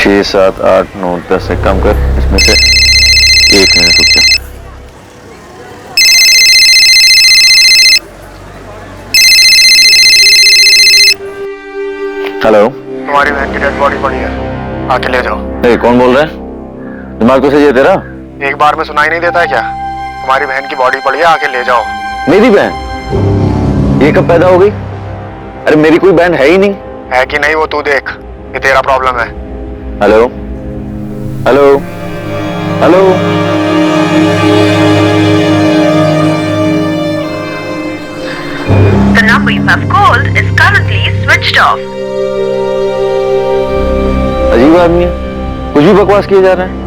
6, 7, 8, 9, 10 एक काम कर, इसमें से 1 मिनट रुक जा। हेलो, तुम्हारी बहन की डेड बॉडी पड़ी है, आके ले जाओ। कौन बोल रहा है? दिमाग तो सही है तेरा? एक बार में सुनाई नहीं देता है क्या? तुम्हारी बहन की बॉडी पड़ी है, आके ले जाओ। मेरी बहन? ये कब पैदा हो गई? अरे मेरी कोई बहन है ही नहीं। है कि नहीं वो तू देख, ये तेरा प्रॉब्लम है। Hello hello hello, The number you have called is currently switched off. अजीब आदमी है, कुछ भी बकवास किए जा रहा है।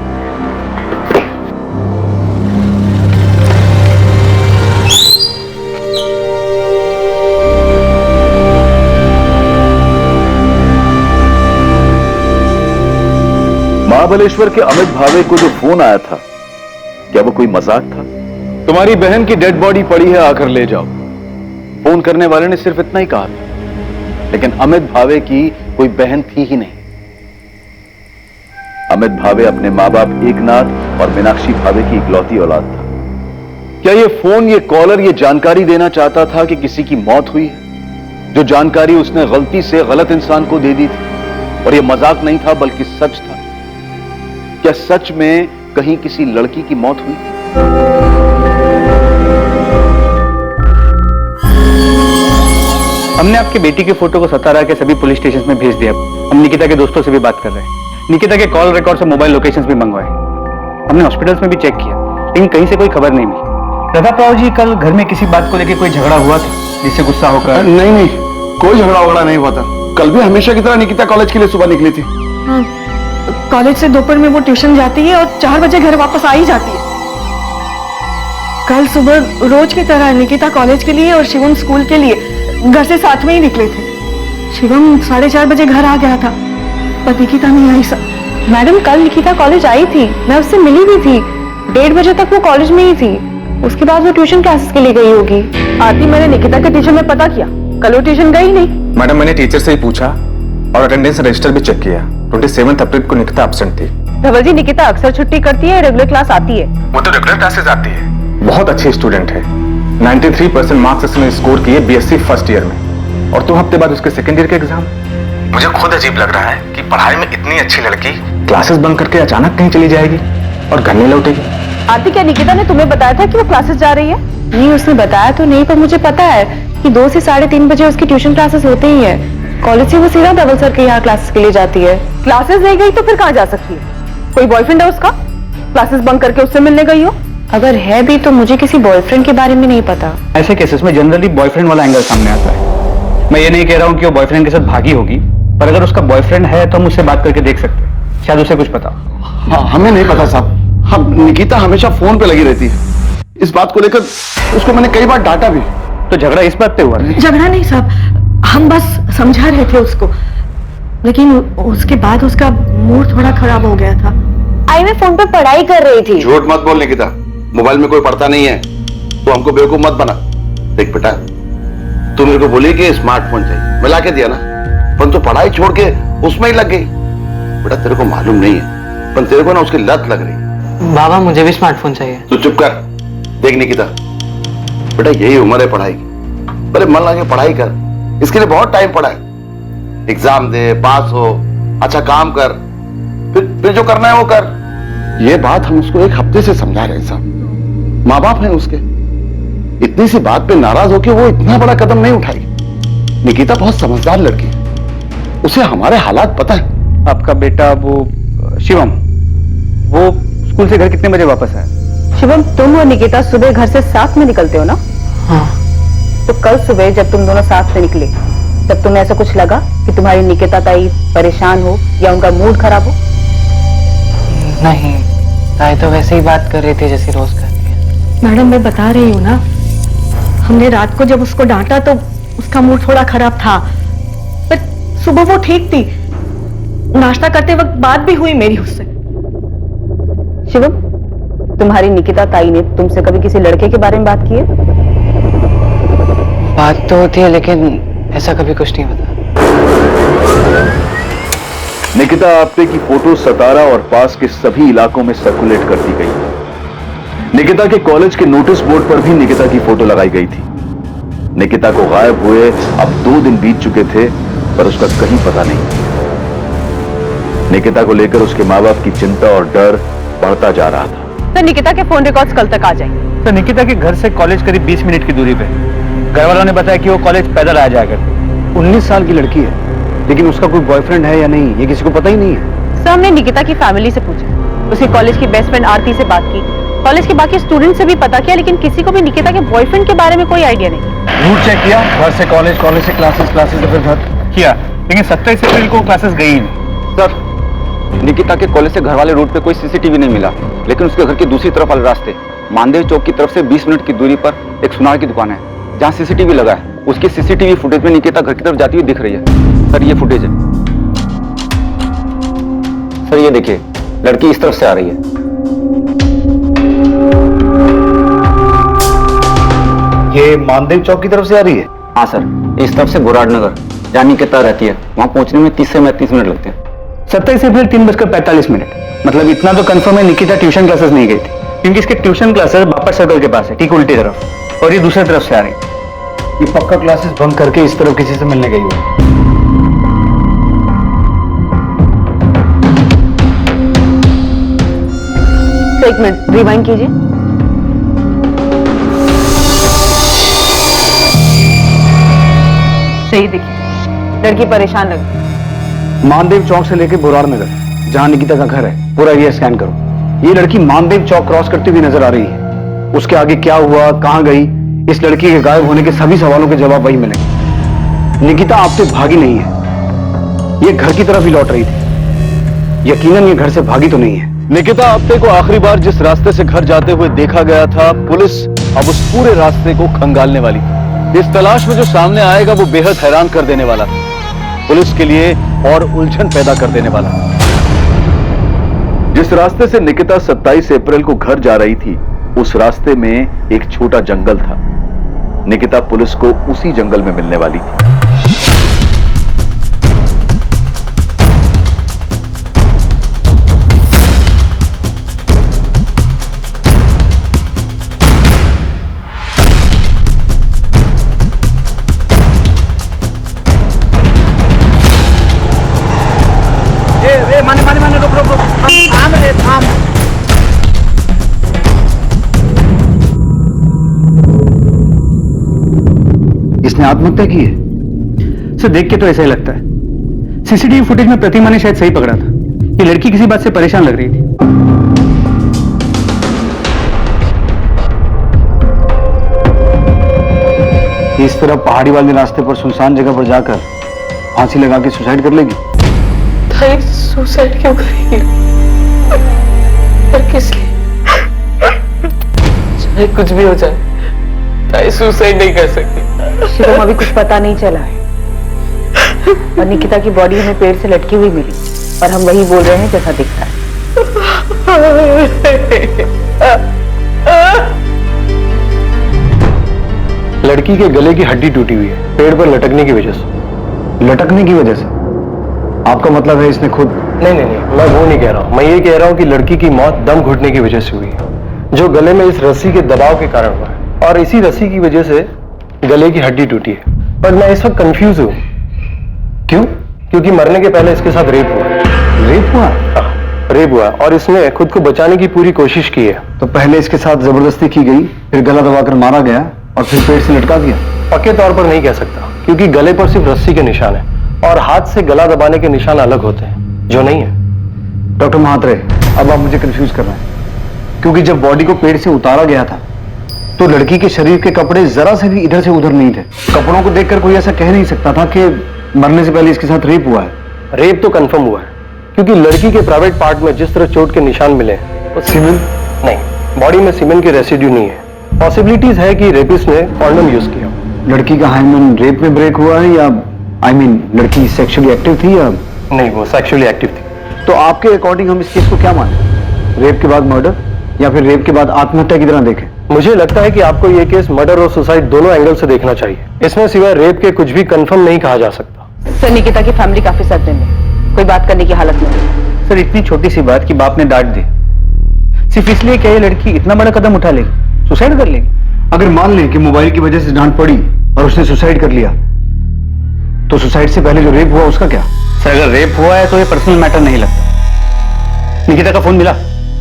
महाबलेश्वर के अमित भावे को जो फोन आया था, क्या वो कोई मजाक था? तुम्हारी बहन की डेड बॉडी पड़ी है, आकर ले जाओ। फोन करने वाले ने सिर्फ इतना ही कहा था, लेकिन अमित भावे की कोई बहन थी ही नहीं। अमित भावे अपने मां बाप एकनाथ और मीनाक्षी भावे की इकलौती औलाद था। क्या ये फोन, ये कॉलर ये जानकारी देना चाहता था कि किसी की मौत हुई है? जो जानकारी उसने गलती से गलत इंसान को दे दी थी, और ये मजाक नहीं था बल्कि सच था। क्या सच में कहीं किसी लड़की की मौत हुई? हमने आपकी बेटी की फोटो को सतारा के सभी पुलिस स्टेशन में भेज दिया। हम निकिता के दोस्तों से भी बात कर रहे हैं। निकिता के कॉल रिकॉर्ड से मोबाइल लोकेशंस भी मंगवाए। हमने हॉस्पिटल्स में भी चेक किया, लेकिन कहीं से कोई खबर नहीं मिली। प्रतापराव जी, कल घर में किसी बात को लेकर कोई झगड़ा हुआ था जिससे गुस्सा होकर? नहीं, कोई झगड़ा वगड़ा नहीं हुआ था। कल भी हमेशा की तरह निकिता कॉलेज के लिए सुबह निकली थी। कॉलेज से दोपहर में वो ट्यूशन जाती है और 4 बजे घर वापस आ ही जाती है। कल सुबह रोज की तरह निकिता कॉलेज के लिए और शिवम स्कूल के लिए घर से साथ में ही निकले थे। शिवम 4:30 बजे घर आ गया था, पर निकिता नहीं आई सर। मैडम, कल निकिता कॉलेज आई थी, मैं उससे मिली भी थी। 1:30 बजे तक वो कॉलेज में ही थी। उसके बाद वो ट्यूशन क्लासेस के लिए गई होगी। आरती, मैंने निकिता के टीचर में पता किया, कल वो ट्यूशन गई नहीं। मैडम, मैंने टीचर से ही पूछा और अटेंडेंस रजिस्टर भी चेक किया। 27 अप्रैल को निकिता एब्सेंट थी। धवल जी, निकिता अक्सर छुट्टी करती है, रेगुलर क्लास आती है। वो तो रेगुलर क्लासेस आती है। बहुत अच्छी स्टूडेंट है। 93% मार्क्स उसने स्कोर किए बीएससी फर्स्ट ईयर में, और 2 हफ्ते बाद उसके सेकंड ईयर के एग्जाम। मुझे खुद अजीब लग रहा है कि पढ़ाई में इतनी अच्छी लड़की क्लासेस बंक करके अचानक कहीं चली जाएगी और घर नहीं लौटेगी। आरती, क्या निकिता ने तुम्हें बताया था कि वो क्लासेस जा रही है? नहीं, उसने बताया तो नहीं, पर मुझे पता है कि 2 से 3:30 बजे उसकी ट्यूशन क्लासेस होते ही है। कॉलेज से वो सीधा धवल सर के यहाँ क्लासेस के लिए जाती है। क्लासेस नहीं गई तो फिर कहाँ जा सकती है? कोई बॉयफ्रेंड है उसका? क्लासेस बंक करके उससे मिलने गई हो? अगर है भी तो मुझे किसी बॉयफ्रेंड के बारे में नहीं पता। ऐसे केसेस में जनरली बॉयफ्रेंड वाला एंगल सामने आता है। मैं ये नहीं कह रहा हूँ कि वो बॉयफ्रेंड के साथ भागी होगी, पर अगर उसका बॉयफ्रेंड है तो हम उससे बात करके देख सकते हैं, शायद उसे कुछ पता। हाँ, हमें नहीं पता साहब। हम निकिता हमेशा फोन पे लगी रहती है। इस बात को लेकर उसको मैंने कई बार डांटा भी। तो झगड़ा इस बात पे हुआ? झगड़ा नहीं साहब, हम बस समझा रहे थे उसको, लेकिन उसके बाद उसका मूड थोड़ा खराब हो गया था। आई मैं फोन पे पढ़ाई कर रही थी। झूठ मत बोल निकिता, मोबाइल में कोई पढ़ता नहीं है। तो हमको बेवकूफ मत बना। देख बेटा, तू मेरे को बोली कि स्मार्टफोन चाहिए, मैं लाके दिया ना, पर तू पढ़ाई छोड़ के उसमें ही लग गई। बेटा तेरे को मालूम नहीं है, पर तेरे को ना उसकी लत लग रही। बाबा, मुझे भी स्मार्टफोन चाहिए। तू चुप कर। देख निकिता, बेटा यही उम्र है पढ़ाई की। पहले मन लगा के पढ़ाई कर, इसके लिए बहुत टाइम पड़ा है। एग्जाम दे, पास हो, अच्छा काम कर, फिर जो करना है वो कर। ये बात हम उसको 1 हफ्ते से समझा रहे हैं साहब। माँ बाप हैं उसके, इतनी सी बात पे नाराज होकर वो इतना बड़ा कदम नहीं उठाई। निकिता बहुत समझदार लड़की है, उसे हमारे हालात पता है। आपका बेटा वो शिवम, वो स्कूल से घर कितने बजे वापस आया? शिवम, तुम और निकिता सुबह घर से साथ में निकलते हो ना? हाँ। तो कल सुबह जब तुम दोनों साथ में निकले, तब तुम्हें ऐसा कुछ लगा कि तुम्हारी निकिता ताई परेशान हो या उनका मूड खराब हो? नहीं, ताई तो वैसे ही बात कर रही थी जैसे रोज करती है। मैडम, मैं बता रही हूँ ना, हमने रात को जब उसको डांटा तो उसका मूड थोड़ा खराब था, पर सुबह वो ठीक थी। नाश्ता करते वक्त बात भी हुई मेरी उससे। शिवम, तुम्हारी निकिता ताई ने तुमसे कभी किसी लड़के के बारे में बात की है? बात तो होती है, लेकिन ऐसा कभी कुछ नहीं होता। निकिता आप्टे की फोटो सतारा और पास के सभी इलाकों में सर्कुलेट कर दी गई। निकिता के कॉलेज के नोटिस बोर्ड पर भी निकिता की फोटो लगाई गई थी। निकिता को गायब हुए अब 2 दिन बीत चुके थे, पर उसका कहीं पता नहीं। निकिता को लेकर उसके मां बाप की चिंता और डर बढ़ता जा रहा था। तो निकिता के फोन रिकॉर्ड्स कल तक आ जाएंगे। तो निकिता के घर से कॉलेज करीब 20 मिनट की दूरी पे। घर वालों ने बताया कि वो कॉलेज पैदल आ जाया करती। 19 साल की लड़की है, लेकिन उसका कोई बॉयफ्रेंड है या नहीं ये किसी को पता ही नहीं है। सर, हमने निकिता की फैमिली से पूछा, उसके कॉलेज की बेस्ट फ्रेंड आरती से बात की, कॉलेज के बाकी स्टूडेंट से भी पता किया, लेकिन किसी को भी निकिता के बॉयफ्रेंड के बारे में कोई आइडिया नहीं। रूट चेक किया, घर से कॉलेज, कॉलेज से क्लासेस, क्लासेस से फिर घर किया, लेकिन 27 अप्रैल को क्लासेस गई ही नहीं। सर, निकिता के कॉलेज से घर वाले रूट पे कोई सीसीटीवी नहीं मिला, लेकिन उसके घर की दूसरी तरफ वाले रास्ते मानदेव चौक की तरफ से 20 मिनट की दूरी पर एक सुनार की दुकान है जहां सीसीटीवी लगा है। उसकी सीसीटीवी फुटेज में निकिता घर की तरफ जाती हुई दिख रही है। सर, ये फुटेज है। सर, ये देखिए, लड़की इस तरफ से आ रही है। ये मानदेव चौक की तरफ से आ रही है? हाँ सर, इस तरफ से बुराड़ नगर जहां निकिता रहती है, वहां पहुंचने में 30 से 35 मिनट लगते हैं। 27 अप्रैल 3:45, मतलब इतना तो कंफर्म है निकिता ट्यूशन क्लासेस नहीं गई थी, क्योंकि इसके ट्यूशन क्लासेस बापर सर्कल के पास है, ठीक उल्टी तरफ, और ये दूसरी तरफ से आ रही है। ये पक्का क्लासेस बंक करके इस तरफ किसी से मिलने गई हुई। एक मिनट रिवाइंड कीजिए। सही देखिए, लड़की परेशान लग रही। मानदेव चौक से लेके बुराड़ नगर जहां निकिता का घर है, पूरा एरिया स्कैन करो। ये लड़की मानदेव चौक क्रॉस करती हुई नजर आ रही है। उसके आगे क्या हुआ, कहां गई, इस लड़की के गायब होने के सभी सवालों के जवाब वही मिलेंगे। निकिता आपसे भागी नहीं है, ये घर की तरफ ही लौट रही थी। यकीनन ये घर से भागी तो नहीं है। निकिता आप्टे को आखिरी बार जिस रास्ते से घर जाते हुए देखा गया था, पुलिस अब उस पूरे रास्ते को खंगालने वाली थी। इस तलाश में जो सामने आएगा वो बेहद हैरान कर देने वाला था, पुलिस के लिए और उलझन पैदा कर देने वाला। जिस रास्ते से निकिता 27 अप्रैल को घर जा रही थी, उस रास्ते में एक छोटा जंगल था। निकिता पुलिस को उसी जंगल में मिलने वाली थी। माने रुक रुक रुक, थाम। इसने आत्महत्या की है? सर, देख के तो ऐसा ही लगता है। सीसीटीवी फुटेज में प्रतिमा ने शायद सही पकड़ा था। ये लड़की किसी बात से परेशान लग रही थी। इस तरह पहाड़ी वाले रास्ते पर सुनसान जगह पर जाकर फांसी लगा के सुसाइड कर लेगी? सुसाइड क्यों करेंगे? पर किस लिए? चाहे कुछ भी हो जाए, ताई सुसाइड नहीं कर सकती। शिवम, अभी कुछ पता नहीं चला है, और निकिता की बॉडी हमें पेड़ से लटकी हुई मिली, और हम वही बोल रहे हैं जैसा दिखता है। लड़की के गले की हड्डी टूटी हुई है, पेड़ पर लटकने की वजह से। लटकने की वजह से? आपका मतलब है इसने खुद? नहीं, मैं वो नहीं कह रहा हूँ। मैं ये कह रहा हूँ कि लड़की की मौत दम घुटने की वजह से हुई है, जो गले में इस रस्सी के दबाव के कारण हुआ है, और इसी रस्सी की वजह से गले की हड्डी टूटी है। पर मैं इस वक्त कंफ्यूज हूँ। क्यों? क्योंकि मरने के पहले इसके साथ रेप हुआ। रेप हुआ? रेप हुआ, और इसने खुद को बचाने की पूरी कोशिश की है। तो पहले इसके साथ जबरदस्ती की गई, फिर गला दबाकर मारा गया, और फिर पेड़ से लटका दिया? पक्के तौर पर नहीं कह सकता, क्योंकि गले पर सिर्फ रस्सी के निशान है, और हाथ से गला दबाने के निशान अलग होते हैं, जो नहीं है। डॉक्टर महात्रे, अब आप मुझे कंफ्यूज कर रहे हैं, क्योंकि जब बॉडी को पेड़ से उतारा गया था तो लड़की के शरीर के कपड़े जरा से भी इधर से उधर नहीं थे। कपड़ों को देखकर कोई ऐसा कह नहीं सकता था कि मरने से पहले इसके साथ रेप हुआ है। रेप तो कंफर्म हुआ है, क्योंकि लड़की के प्राइवेट पार्ट में जिस तरह चोट के निशान मिले, तो सीमेन? नहीं, बॉडी में सीमेन के रेसिड्यू नहीं है। पॉसिबिलिटीज है कि रेपिस्ट ने कॉन्डोम यूज किया। लड़की का हाइमन रेप में ब्रेक हुआ है, या लड़की सेक्सुअली एक्टिव थी, या नहीं, वो सेक्सुअली एक्टिव थी। तो आपके अकॉर्डिंग हम इस केस को क्या माने? रेप के बाद मर्डर, या फिर रेप के बाद आत्महत्या की तरह देखें? मुझे लगता है कि आपको ये केस मर्डर और सुसाइड दोनों एंगल से देखना चाहिए। इसमें सिवाय रेप के कुछ भी कंफर्म नहीं कहा जा सकता। सर, निकिता की फैमिली काफी सदमे में, कोई बात करने की हालत में नहीं। सर इतनी छोटी सी बात कि बाप ने डांट दी, सिर्फ इसलिए क्या ये लड़की इतना बड़ा कदम उठा लेगी, सुसाइड कर लेगी? अगर मान लें कि मोबाइल की वजह से डांट पड़ी और उसने सुसाइड कर लिया, तो सुसाइड से पहले जो रेप हुआ उसका क्या? सर अगर रेप हुआ है तो ये पर्सनल मैटर नहीं लगता। निकिता का फोन मिला?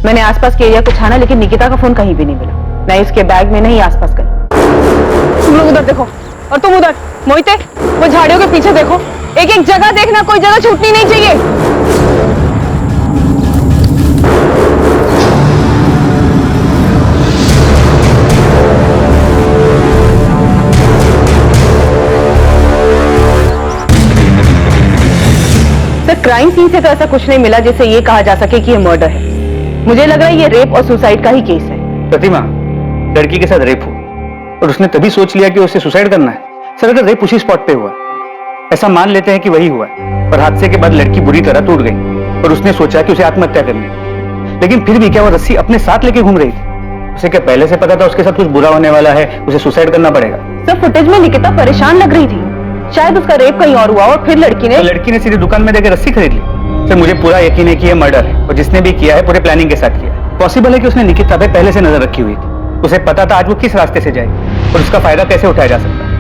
मैंने आसपास के एरिया को छाना, लेकिन निकिता का फोन कहीं भी नहीं मिला, नहीं उसके बैग में नहीं आसपास कहीं। तुम लोग उधर देखो और तुम उधर। मोहिते, वो झाड़ियों के पीछे देखो, एक एक जगह देखना, कोई जगह छूटनी नहीं चाहिए। सर क्राइम सीन से तो ऐसा कुछ नहीं मिला जिससे ये कहा जा सके कि ये मर्डर है। मुझे लग रहा है ये रेप और सुसाइड का ही केस है। प्रतिमा, लड़की के साथ रेप हुआ और उसने तभी सोच लिया कि उसे सुसाइड करना है। सर अगर रेप उसी स्पॉट पे हुआ, ऐसा मान लेते हैं कि वही हुआ है, पर हादसे के बाद लड़की बुरी तरह टूट गई और उसने सोचा कि उसे आत्महत्या करनी है, लेकिन फिर भी क्या वो रस्सी अपने साथ लेके घूम रही थी? उसे क्या पहले से पता था उसके साथ कुछ बुरा होने वाला है, उसे सुसाइड करना पड़ेगा? सर फुटेज में निकिता परेशान लग रही थी, शायद उसका रेप कहीं और हुआ और फिर लड़की ने सीधे दुकान में देकर रस्सी खरीद ली। सर मुझे पूरा यकीन है कि यह मर्डर है और जिसने भी किया है पूरे प्लानिंग के साथ किया है। पॉसिबल है कि उसने निकिता पे पहले से नजर रखी हुई थी, उसे पता था आज वो किस रास्ते से जाएगी और उसका फायदा कैसे उठाया जा सकता है।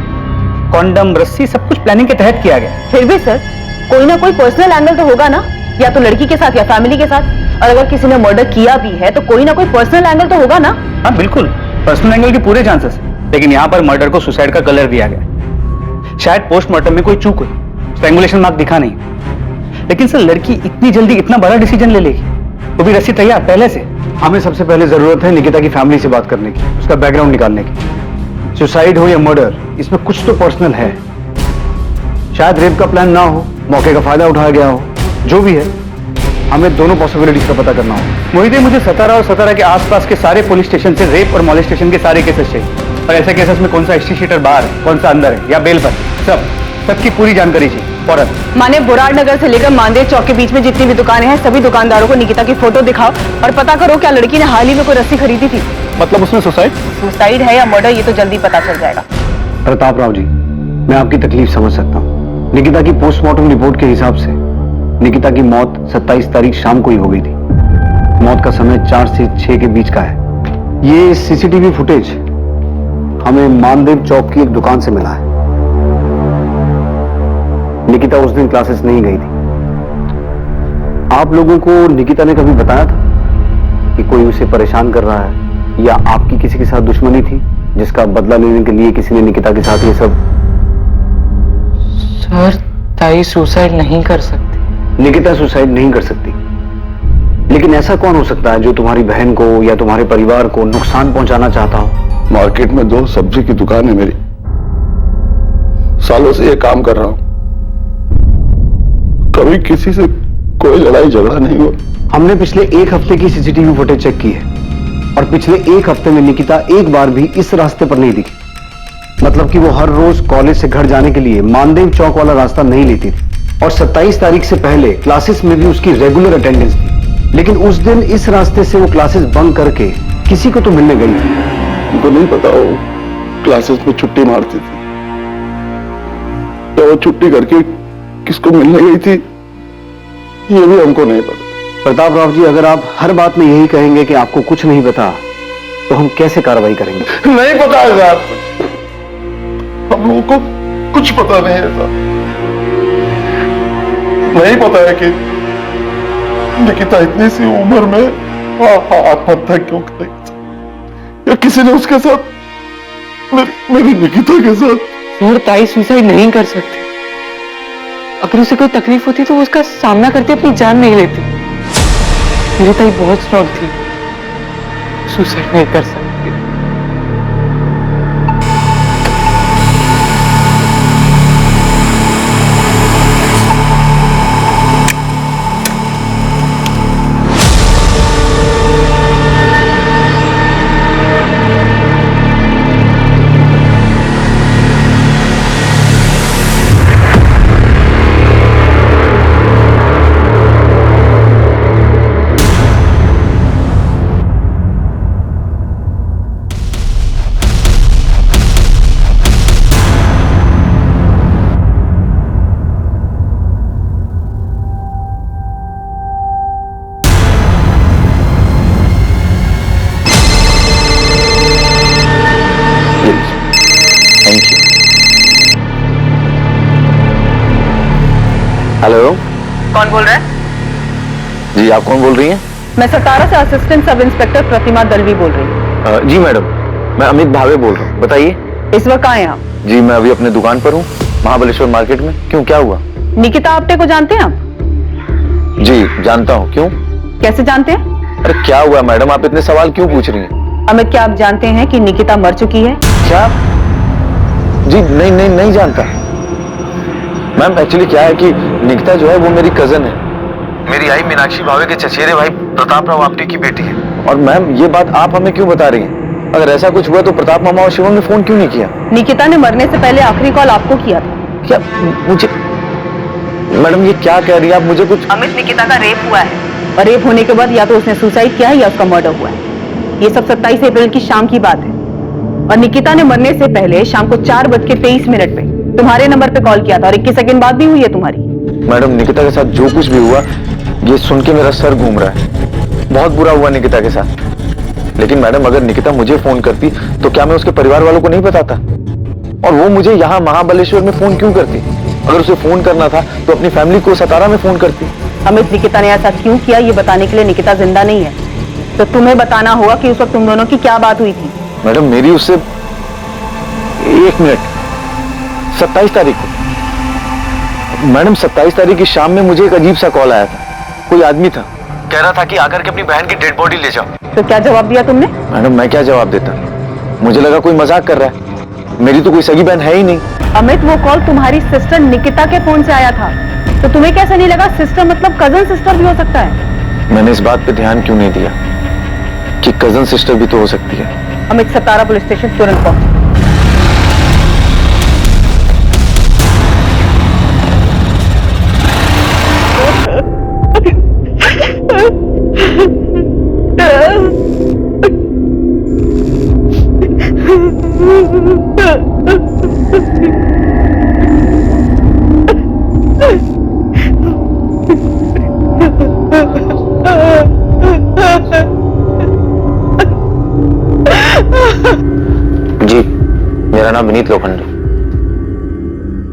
कॉन्डम, रस्सी, सब कुछ प्लानिंग के तहत किया गया। फिर भी सर कोई ना कोई पर्सनल एंगल तो होगा ना, या तो लड़की के साथ या फैमिली के साथ, और अगर किसी ने मर्डर किया भी है तो कोई ना कोई पर्सनल एंगल तो होगा ना। हाँ बिल्कुल, पर्सनल एंगल के पूरे चांसेस, लेकिन यहाँ पर मर्डर को सुसाइड का कलर दिया गया। शायद पोस्टमार्टम में कोई चूक हुई, स्ट्रैंगुलेशन मार्क दिखा नहीं, लेकिन सर लड़की इतनी जल्दी इतना बड़ा डिसीजन ले लेगी, वो भी रस्सी तैयार पहले से। हमें सबसे पहले जरूरत है निकिता की फैमिली से बात करने की, उसका बैकग्राउंड निकालने की। सुसाइड हो या मर्डर, इसमें कुछ तो पर्सनल है। शायद रेप का प्लान ना हो, मौके का फायदा उठाया गया हो, जो भी है हमें दोनों पॉसिबिलिटीज का पता करना हो। मोहिते, मुझे सतारा और सतारा के आसपास के सारे पुलिस स्टेशन से रेप और मॉलेस्टेशन के सारे केसेस चाहिए, और ऐसे केसेस में कौन सा हिस्ट्री शीटर बाहर है, कौन सा अंदर है या बेल पर, सबकी पूरी जानकारी चाहिए फौरन। माने बुराड़ नगर से लेकर मानदेव चौक के बीच में जितनी भी दुकानें हैं, सभी दुकानदारों को निकिता की फोटो दिखाओ और पता करो क्या लड़की ने हाल ही में कोई रस्सी खरीदी थी। मतलब उसमें सुसाइड है या मर्डर, ये तो जल्दी पता चल जाएगा। प्रताप राव जी, मैं आपकी तकलीफ समझ सकता हूँ। निकिता की पोस्टमार्टम रिपोर्ट के हिसाब से निकिता की मौत 27 तारीख शाम को ही हो गई थी। मौत का समय 4 से 6 के बीच का है। ये सीसीटीवी फुटेज हमें मानदेव चौक की एक दुकान से मिला है। निकिता उस दिन क्लासेस नहीं गई थी। आप लोगों को निकिता ने कभी बताया था कि कोई उसे परेशान कर रहा है या आपकी किसी के साथ दुश्मनी थी जिसका बदला लेने के लिए किसी ने निकिता के साथ ये सब? सर ताई सुसाइड नहीं कर सकती। निकिता सुसाइड नहीं कर सकती, लेकिन ऐसा कौन हो सकता है जो तुम्हारी बहन को या तुम्हारे परिवार को नुकसान पहुंचाना चाहता हो? मार्केट में 2 सब्जी की दुकान है मेरी, सालों से ये काम कर रहा हूं, कभी किसी से कोई लड़ाई झगड़ा नहीं हुआ। हमने पिछले 1 हफ्ते की सीसीटीवी फुटेज चेक की है और पिछले 1 हफ्ते में निकिता एक बार भी इस रास्ते पर नहीं दिखी। मतलब कि वो हर रोज कॉलेज से घर जाने के लिए मानदेव चौक वाला रास्ता नहीं लेती थी, और 27 तारीख से पहले क्लासेस में भी उसकी रेगुलर अटेंडेंस थी। लेकिन उस दिन इस रास्ते से वो क्लासेस बंक करके किसी को तो मिलने गई थी। उनको नहीं पता वो क्लासेस में छुट्टी मारती थी, तो वो छुट्टी करके किसको मिलने गई थी ये भी हमको नहीं पता। प्रताप राव जी, अगर आप हर बात में यही कहेंगे कि आपको कुछ नहीं पता, तो हम कैसे कार्रवाई करेंगे? नहीं पता है साहब, हम लोगों को कुछ पता नहीं है साहब। नहीं पता है कि निकिता इतनी सी उम्र में आत्महत्या क्यों करेगी, या किसी ने उसके साथ मेरी निकिता के साथ। सर ताई सुसाइड नहीं कर सकती। अगर उसे कोई तकलीफ होती तो वो उसका सामना करते अपनी जान नहीं लेती। मेरी ताई बहुत स्ट्रॉन्ग थी, सुसाइड नहीं कर सकती। हेलो, कौन बोल रहा है? जी आप कौन बोल रही हैं? मैं सतारा से असिस्टेंट सब इंस्पेक्टर प्रतिमा दलवी बोल रही हूँ। जी मैडम, मैं अमित भावे बोल रहा हूँ, बताइए। इस वक्त कहाँ हैं आप? जी मैं अभी अपने दुकान पर हूँ, महाबलेश्वर मार्केट में। क्यों, क्या हुआ? निकिता आप्टे को जानते हैं आप? जी जानता हूँ। क्यों? कैसे जानते हैं? अरे क्या हुआ मैडम, आप इतने सवाल क्यों पूछ रही हैं? अमित, क्या आप जानते हैं कि निकिता मर चुकी है? क्या? जी नहीं नहीं नहीं जानता मैम। एक्चुअली क्या है कि निकिता जो है वो मेरी कजन है, मेरी आई मीनाक्षी भावे के चचेरे भाई प्रताप राव आप्टे की बेटी है। और मैम ये बात आप हमें क्यों बता रही हैं? अगर ऐसा कुछ हुआ तो प्रताप मामा और शिवम ने फोन क्यों नहीं किया? निकिता ने मरने से पहले आखिरी कॉल आपको किया था। क्या? मुझे मैडम ये क्या कह रही है आप? मुझे कुछ... अमित, निकिता का रेप हुआ है और रेप होने के बाद या तो उसने सुसाइड किया है या उसका मर्डर हुआ है। ये सब 27 अप्रैल की शाम की बात है और निकिता ने मरने से पहले शाम को 4:23 पे तुम्हारे नंबर पे कॉल किया था और 21 सेकंड बाद भी हुई है तुम्हारी। मैडम निकिता के साथ जो कुछ भी हुआ ये सुन के मेरा सर घूम रहा है। बहुत बुरा हुआ निकिता के साथ। लेकिन मैडम अगर निकिता मुझे फोन करती तो क्या मैं उसके परिवार वालों को नहीं बताता? और वो मुझे यहाँ महाबलेश्वर में फोन क्यों करती? अगर उसे फोन करना था तो अपनी फैमिली को सतारा में फोन करती। अमित, निकिता ने ऐसा क्यों किया ये बताने के लिए निकिता जिंदा नहीं है, तो तुम्हें बताना होगा कि उस वक्त तुम दोनों की क्या बात हुई थी। मैडम मेरी उससे 1 मिनट 27 तारीख को मैडम 27 तारीख की शाम में मुझे एक अजीब सा कॉल आया था। कोई आदमी था, कह रहा था कि आकर के अपनी बहन की डेड बॉडी ले जाओ। तो क्या जवाब दिया तुमने? मैडम मैं क्या जवाब देता? मुझे लगा कोई मजाक कर रहा है। मेरी तो कोई सगी बहन है ही नहीं। अमित, वो कॉल तुम्हारी सिस्टर निकिता के फोन से आया था, तो तुम्हें कैसे नहीं लगा सिस्टर मतलब कजन सिस्टर भी हो सकता है? मैंने इस बात पे ध्यान क्यों नहीं दिया कि कजन सिस्टर भी तो हो सकती है। अमित, सतारा पुलिस स्टेशन तुरंत पहुंचो। जी मेरा नाम विनीत लोखंडे।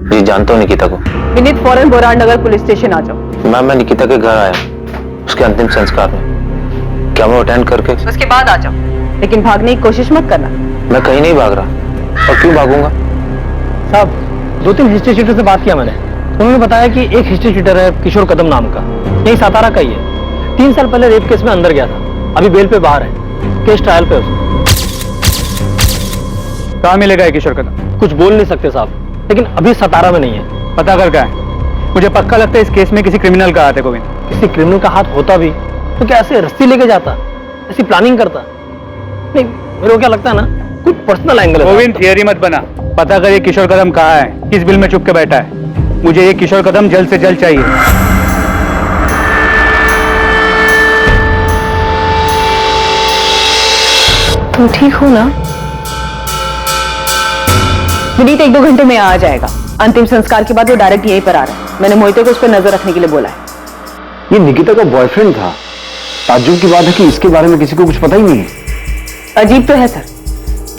जी जानता हूँ निकिता को। विनीत, फौरन बोराड़ नगर पुलिस स्टेशन आ जाओ। मैम मैं निकिता के घर आया, उसके अंतिम संस्कार में। क्या मैं अटेंड करके? उसके बाद आ जाओ, लेकिन भागने की कोशिश मत करना। मैं कहीं नहीं भाग रहा। और क्यों भागूंगा? साहब 2-3 हिस्ट्री शीटर से बात किया मैंने। उन्होंने बताया कि एक हिस्ट्री शीटर है किशोर कदम नाम का, यही सातारा का ही है। 3 साल पहले रेप केस में अंदर गया था, अभी बेल पे बाहर है, केस ट्रायल पे उसका। कहाँ मिलेगा ये किशोर कदम? कुछ बोल नहीं सकते साहब, लेकिन अभी सतारा में नहीं है। पता कर क्या है? मुझे पक्का लगता है इस केस में किसी क्रिमिनल का हाथ है। गोविंद, किसी क्रिमिनल का हाथ होता भी तो क्या ऐसे रस्सी लेके जाता, ऐसी प्लानिंग करता? नहीं, मेरे को क्या लगता है ना, कुछ पर्सनल एंगल है। गोविंद थियरी मत बना, पता कर ये किशोर कदम कहाँ है, किस बिल में चुप के बैठा है। मुझे ये किशोर कदम जल्द से जल्द चाहिए। तुम ठीक हो ना? विनीत 1-2 घंटे में आ जाएगा। अंतिम संस्कार के बाद वो डायरेक्ट यहीं पर आ रहा है। मैंने मोहिते को उस पर नजर रखने के लिए बोला है। ये निकिता का बॉयफ्रेंड था। ताज्जुब की बात है कि इसके बारे में किसी को कुछ पता ही नहीं है। अजीब तो है सर।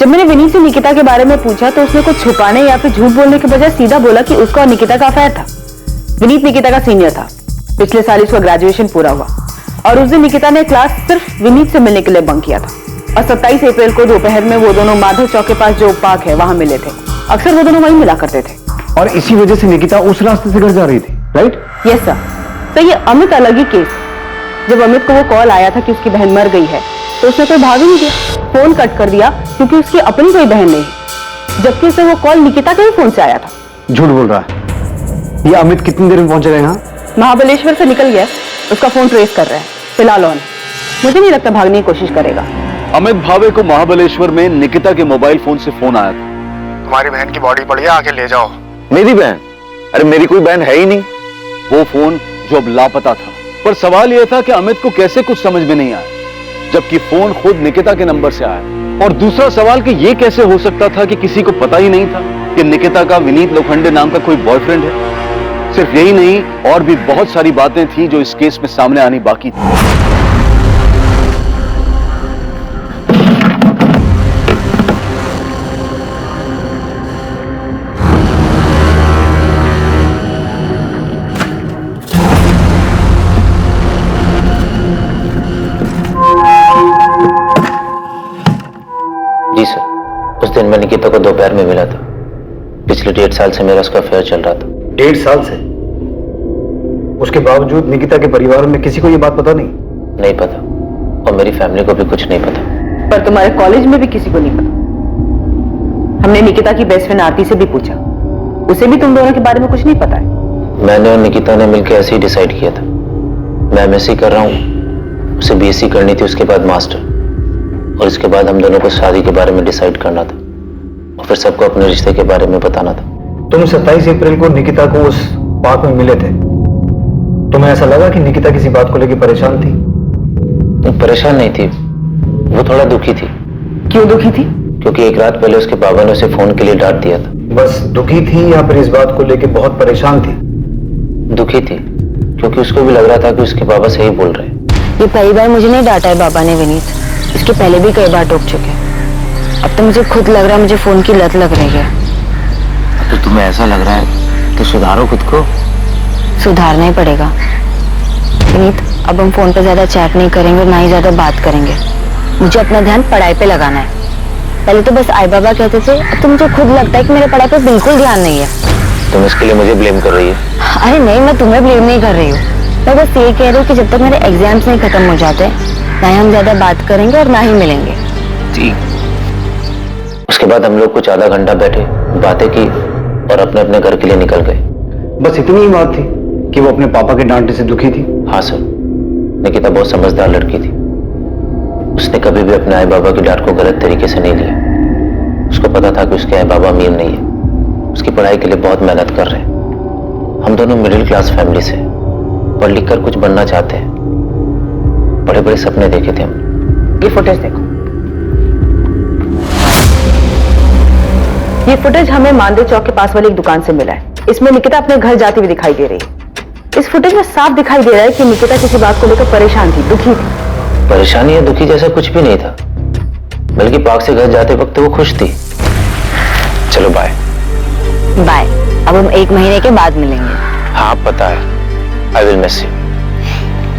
जब मैंने विनीत से निकिता के बारे में पूछा तो उसने कुछ छुपाने या फिर झूठ बोलने के बजाय सीधा बोला कि उसका और निकिता का अफेयर था। विनीत निकिता का सीनियर था, पिछले साल उसका ग्रेजुएशन पूरा हुआ और उस दिन निकिता ने क्लास सिर्फ विनीत से मिलने के लिए बंक किया था। और 27 अप्रैल को दोपहर में वो दोनों माधव चौक के पास जो पार्क है वहां मिले थे। अक्सर वो दोनों वहीं मिला करते थे। और इसी वजह से निकिता उस रास्ते से घर जा रही थी, राइट? Yes sir. तो ये अमित अलग ही केस। जब अमित को वो कॉल आया था कि उसकी बहन मर गई है तो उसने कोई भाग ही नहीं दिया, फोन कट कर दिया क्योंकि उसकी अपनी कोई बहन नहीं है, जबकि उसे वो कॉल निकिता के ही फोन से आया था। झूठ बोल रहा है। ये अमित कितनी देर में पहुंचेगा यहाँ? महाबलेश्वर से निकल गया, उसका फोन ट्रेस कर रहा है फिलहाल ऑन। मुझे नहीं लगता भागने की कोशिश करेगा। अमित भावे को महाबलेश्वर में निकिता के मोबाइल फोन से फोन आया था। तुम्हारी बहन की बॉडी पड़ी है, आके ले जाओ। मेरी बहन? अरे मेरी कोई बहन है ही नहीं। वो फोन जो अब लापता था। पर सवाल यह था कि अमित को कैसे कुछ समझ में नहीं आया, जबकि फोन खुद निकिता के नंबर से आया। और दूसरा सवाल कि यह कैसे हो सकता था कि किसी को पता ही नहीं था कि निकिता का विनीत लोखंडे नाम का कोई बॉयफ्रेंड है। सिर्फ यही नहीं, और भी बहुत सारी बातें थी जो इस केस में सामने आनी बाकी थी। दिन मैं निकिता को दोपहर में मिला था। पिछले 1.5 साल से मेरा उसका अफेयर चल रहा था। 1.5 साल से? उसके बावजूद निकिता के परिवार में किसी को ये बात पता नहीं? नहीं पता, और मेरी फैमिली को भी कुछ नहीं पता। पर तुम्हारे कॉलेज में भी किसी को नहीं पता? हमने निकिता की बेस्ट फ्रेंड आरती से भी पूछा, उसे भी तुम दोनों के बारे में कुछ नहीं पता है। मैंने और निकिता ने मिलकर ऐसे ही डिसाइड किया था। मैं एमएससी कर रहा हूँ, उसे बीएससी करनी थी, उसके बाद मास्टर, और इसके बाद हम दोनों को शादी के बारे में डिसाइड करना था और फिर सबको अपने रिश्ते के बारे में बताना था। तुम 27 अप्रैल को निकिता को उस पार्क में मिले थे। तुम्हें ऐसा लगा कि निकिता किसी बात को लेकर परेशान थी? परेशान नहीं थी, वो थोड़ा दुखी थी। क्यों दुखी थी? क्योंकि एक रात पहले उसके पापा ने उसे फोन के लिए डांट दिया था। बस दुखी थी या फिर इस बात को लेकर बहुत परेशान थी? दुखी थी, क्योंकि उसको भी लग रहा था कि उसके पापा सही बोल रहे हैं। ये पहली बार मुझे नहीं डांटा है बाबा ने विनीत, इसके पहले भी कई बार टोक चुके हैं। अब तो मुझे खुद लग रहा है मुझे फोन की लत लग रही है। तो तुम्हें ऐसा लग रहा है तो सुधारो खुद को। सुधारना ही पड़ेगा विनीत। अब हम फोन पे ज्यादा चैट नहीं करेंगे, ना ही ज्यादा बात करेंगे। मुझे अपना ध्यान पढ़ाई पे लगाना है। पहले तो बस आई बाबा कहते थे, अब तो मुझे खुद लगता है कि मेरे पढ़ाई पे बिल्कुल ध्यान नहीं है। तुम इसके लिए मुझे ब्लेम कर रही है? अरे नहीं, मैं तुम्हें ब्लेम नहीं कर रही हूँ। मैं बस ये कह रही हूँ कि जब तक मेरे एग्जाम्स नहीं खत्म हो जाते, ना ही हम ज्यादा बात करेंगे और ना ही मिलेंगे। ठीक। उसके बाद हम लोग कुछ आधा घंटा बैठे, बातें की और अपने अपने घर के लिए निकल गए। बस इतनी ही बात थी कि वो अपने पापा के डांटने से दुखी थी? हाँ सर, निकिता बहुत समझदार लड़की थी। उसने कभी भी अपने आई बाबा की डांट को गलत तरीके से नहीं लिया। उसको पता था कि उसके आई बाबा अमीर नहीं है, उसकी पढ़ाई के लिए बहुत मेहनत कर रहे हैं। हम दोनों मिडिल क्लास फैमिली से, पढ़ लिख कर कुछ बनना चाहते हैं। बड़े बड़े सपने देखे थे हम। ये फुटेज देखो। ये फुटेज हमें मानदेव चौक के पास वाली एक दुकान से मिला है। इसमें निकिता अपने घर जाती हुई दिखाई दे रही है। इस फुटेज में साफ दिखाई दे रहा है कि निकिता किसी बात को लेकर परेशान थी, दुखी थी। परेशानी या दुखी जैसा कुछ भी नहीं था, बल्कि पार्क से घर जाते वक्त वो खुश थी। चलो बाय। बाय। अब हम 1 महीने के बाद मिलेंगे। हाँ पता है, I will miss you.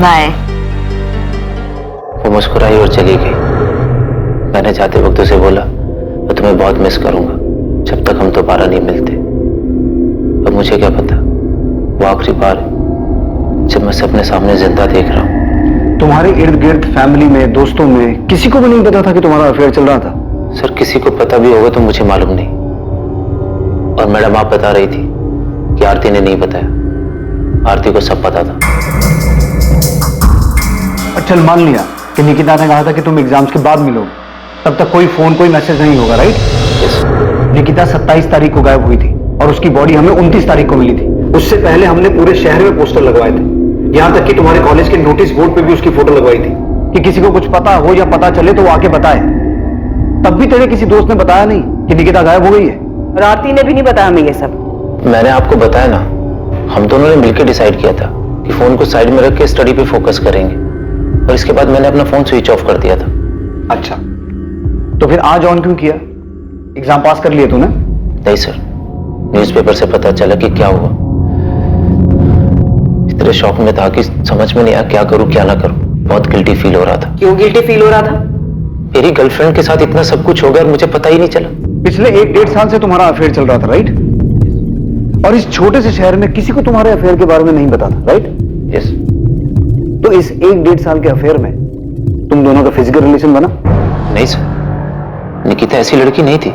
Bye. वो मुस्कुराई और चली गई। मैंने जाते वक्त उसे बोला, मैं तुम्हें बहुत मिस करूंगा जब तक हम दोबारा नहीं मिलते। अब मुझे क्या पता, वो आखिरी बार है जब मैं सपने सामने जिंदा देख रहा हूं। तुम्हारे इर्द गिर्द फैमिली में, दोस्तों में किसी को भी नहीं पता था कि तुम्हारा अफेयर चल रहा था? सर किसी को पता भी होगा तो मुझे मालूम नहीं। और मैडम आप बता रही थी कि आरती ने नहीं बताया। आरती को सब पता था। चल मान लिया कि निकिता ने कहा था कि तुम एग्जाम्स के बाद मिलोगे, तब तक कोई फोन कोई मैसेज नहीं होगा, राइट? निकिता 27 तारीख को गायब हुई थी और उसकी बॉडी हमें 29 तारीख को मिली थी। उससे पहले हमने पूरे शहर में पोस्टर लगवाए थे, यहां तक कि तुम्हारे कॉलेज के नोटिस बोर्ड पे भी उसकी फोटो लगवाई थी कि किसी को कुछ पता हो या पता चले तो वो आके बताए। तब भी तेरे किसी दोस्त ने बताया नहीं कि निकिता गायब हो गई है? और आरती ने भी नहीं बताया हमें ये सब। मैंने आपको बताया ना, हम दोनों ने मिलकर डिसाइड किया था कि फोन को साइड में रख के स्टडी पे फोकस करेंगे, और इसके बाद मैंने अपना फोन स्विच ऑफ कर दिया था। अच्छा, तो फिर आज ऑन क्यों किया? एग्जाम पास कर लिए तूने? नहीं सर, न्यूज़पेपर से पता चला कि क्या हुआ। इतने शौक में था कि समझ में नहीं आया क्या करूं क्या ना करूं। बहुत गिल्टी फील हो रहा था। क्यों गिल्टी फील हो रहा था? मेरी गर्लफ्रेंड के साथ इतना सब कुछ हो गया और मुझे पता ही नहीं चला। पिछले 1.5 साल से तुम्हारा अफेयर चल रहा था, राइट? और इस छोटे से शहर में किसी को तुम्हारे अफेयर के बारे में नहीं पता था, राइट? यस। तो इस 1.5 साल के अफेयर में तुम दोनों का फिजिकल रिलेशन बना? नहीं सर, निकिता ऐसी लड़की नहीं थी।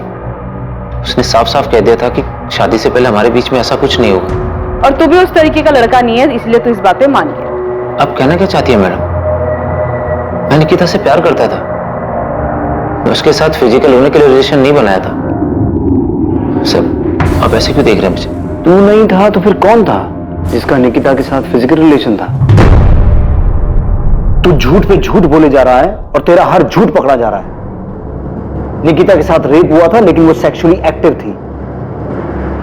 उसने साफ साफ कह दिया था कि शादी से पहले हमारे बीच में ऐसा कुछ नहीं होगा। और तू भी उस तरीके का लड़का नहीं है, इसलिए तू इस बात पे मान गया। अब कहना क्या चाहती है मैडम? मैं निकिता से प्यार करता था, मैं उसके साथ फिजिकल होने के लिए रिलेशन नहीं बनाया था। सब आप ऐसे क्यों देख रहे हैं मुझे? तू नहीं था तो फिर कौन था जिसका निकिता के साथ फिजिकल रिलेशन था? तू झूठ पे झूठ बोले जा रहा है और तेरा हर झूठ पकड़ा जा रहा है। निकिता के साथ रेप हुआ था, लेकिन वो सेक्सुअली एक्टिव थी,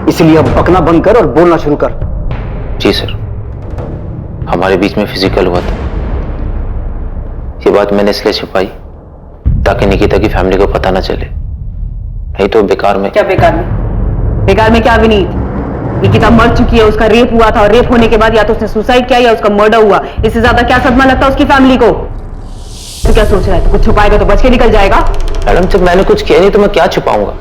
इसलिए अब बकना बंद कर और बोलना शुरू कर। जी सर, हमारे बीच में फिजिकल हुआ था। ये बात मैंने इसलिए छुपाई ताकि निकिता की फैमिली को पता ना चले, नहीं तो बेकार में। क्या बेकार में? बेकार में क्या विनीत? निकिता मर चुकी है, उसका रेप हुआ था और रेप होने के बाद या तो उसने सुसाइड किया या उसका मर्डर हुआ। इससे ज्यादा क्या सदमा लगता है उसकी फैमिली को? तू क्या सोच रहा है? तो कुछ छुपाएगा तो बच के निकल जाएगा? मैडम जब मैंने कुछ किया नहीं तो मैं क्या छुपाऊंगा?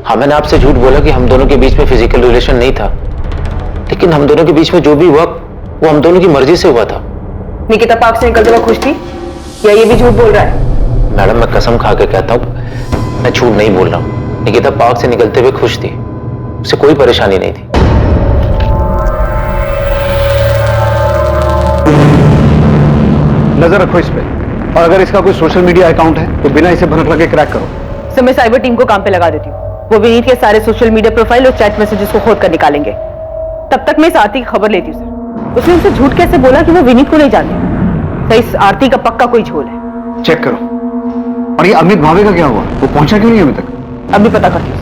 हाँ, मैंने आपसे झूठ बोला कि हम दोनों के बीच में फिजिकल रिलेशन नहीं था, लेकिन हम दोनों के बीच में जो भी हुआ वो हम दोनों की मर्जी से हुआ था। निकिता पार्क से निकलते हुए खुश थी या ये भी झूठ बोल रहा है? मैडम, मैं कसम खा के कहता हूँ, मैं झूठ नहीं बोल रहा हूँ। निकिता पार्क से निकलते हुए खुश थी, उसे कोई परेशानी नहीं थी। नजर रखो इस पे, और अगर इसका कोई सोशल मीडिया अकाउंट है तो बिना इसे भनक लगे क्रैक करो। सर, मैं साइबर टीम को काम पे लगा देती हूँ। वो विनीत के सारे सोशल मीडिया प्रोफाइल और चैट मैसेजेस को खोद कर निकालेंगे। तब तक मैं इस आरती की खबर लेती हूँ सर। उसने उनसे झूठ कैसे बोला कि वो विनीत को नहीं जानती? सर, इस आरती का पक्का कोई झोल है। चेक करो। और ये अमित भावे का क्या हुआ? वो पहुंचा क्यों नहीं अभी तक? अभी पता करती हूँ।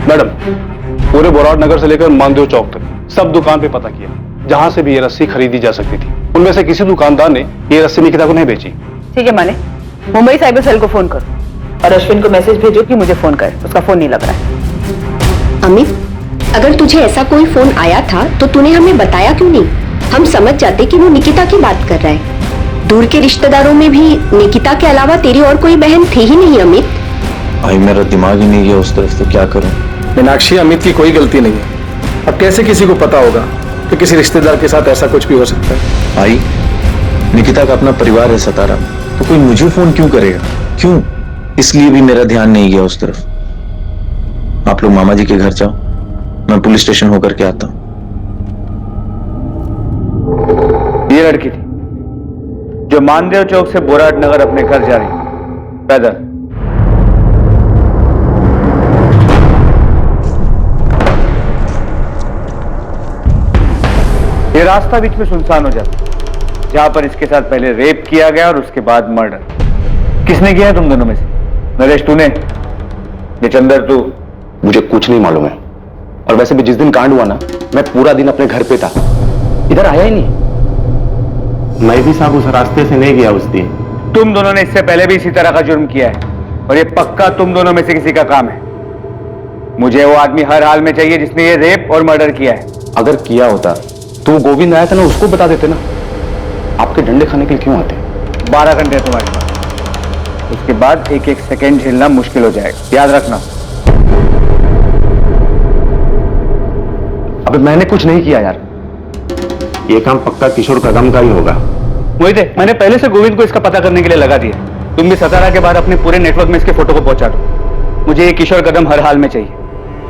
मैडम, पूरे बोराड नगर से लेकर मानदेव चौक तक सब दुकान पे पता किया, जहां से भी ये रस्सी खरीदी जा सकती थी। उनमें से किसी दुकानदार ने ये रस्सी निकिता को नहीं बेची। ठीक है, माने मुंबई साइबर सेल को फोन करो और अश्विन को मैसेज भेजो कि मुझे फोन करे। उसका फोन नहीं लग रहा है। अमित, अगर तुझे ऐसा कोई फोन आया था तो तूने हमें बताया क्यों नहीं? हम समझ जाते कि वो निकिता की बात कर रहा है। दूर के रिश्तेदारों में भी निकिता के अलावा तेरी और कोई बहन थी ही नहीं अमित। भाई, मेरा दिमाग ही नहीं गया उस तरफ, तो क्या करूं? मीनाक्षी, अमित की कोई गलती नहीं है। अब कैसे किसी को पता होगा कि किसी रिश्तेदार के साथ ऐसा कुछ भी हो सकता है? भाई, निकिता का अपना परिवार है सतारा, तो कोई मुझे फोन क्यों करेगा? क्यों? इसलिए भी मेरा ध्यान नहीं गया उस तरफ। आप लोग मामा जी के घर जाओ, मैं पुलिस स्टेशन होकर के आता हूं। ये लड़की थी जो मानदेव चौक से बोराट नगर अपने घर जा रही पैदल। ये रास्ता बीच में सुनसान हो जाता, जहां पर इसके साथ पहले रेप किया गया और उसके बाद मर्डर। किसने किया है तुम दोनों में से? नरेश तूने? निचंदर तू? मुझे कुछ नहीं मालूम है। और वैसे भी जिस दिन कांड हुआ ना, मैं पूरा दिन अपने घर पे था, इधर आया ही नहीं। मैं भी साहब उस रास्ते से नहीं गया उस दिन। तुम दोनों ने इससे पहले भी इसी तरह का जुर्म किया है और ये पक्का तुम दोनों में से किसी का काम है। मुझे वो आदमी हर हाल में चाहिए जिसने ये रेप और मर्डर किया है। अगर किया होता तो वो गोविंद आया था ना, उसको बता देते ना। आपके डंडे खाने के लिए क्यों आते? 12 घंटे तुम्हारे पास, उसके बाद एक एक सेकेंड झेलना मुश्किल हो जाएगा, याद रखना। अबे मैंने कुछ नहीं किया यार। ये काम पक्का किशोर कदम का ही होगा। मोहित, मैंने पहले से गोविंद को इसका पता करने के लिए लगा दिया। तुम भी सतारा के बाद अपने पूरे नेटवर्क में इसके फोटो को पहुंचा दो। मुझे ये किशोर कदम हर हाल में चाहिए।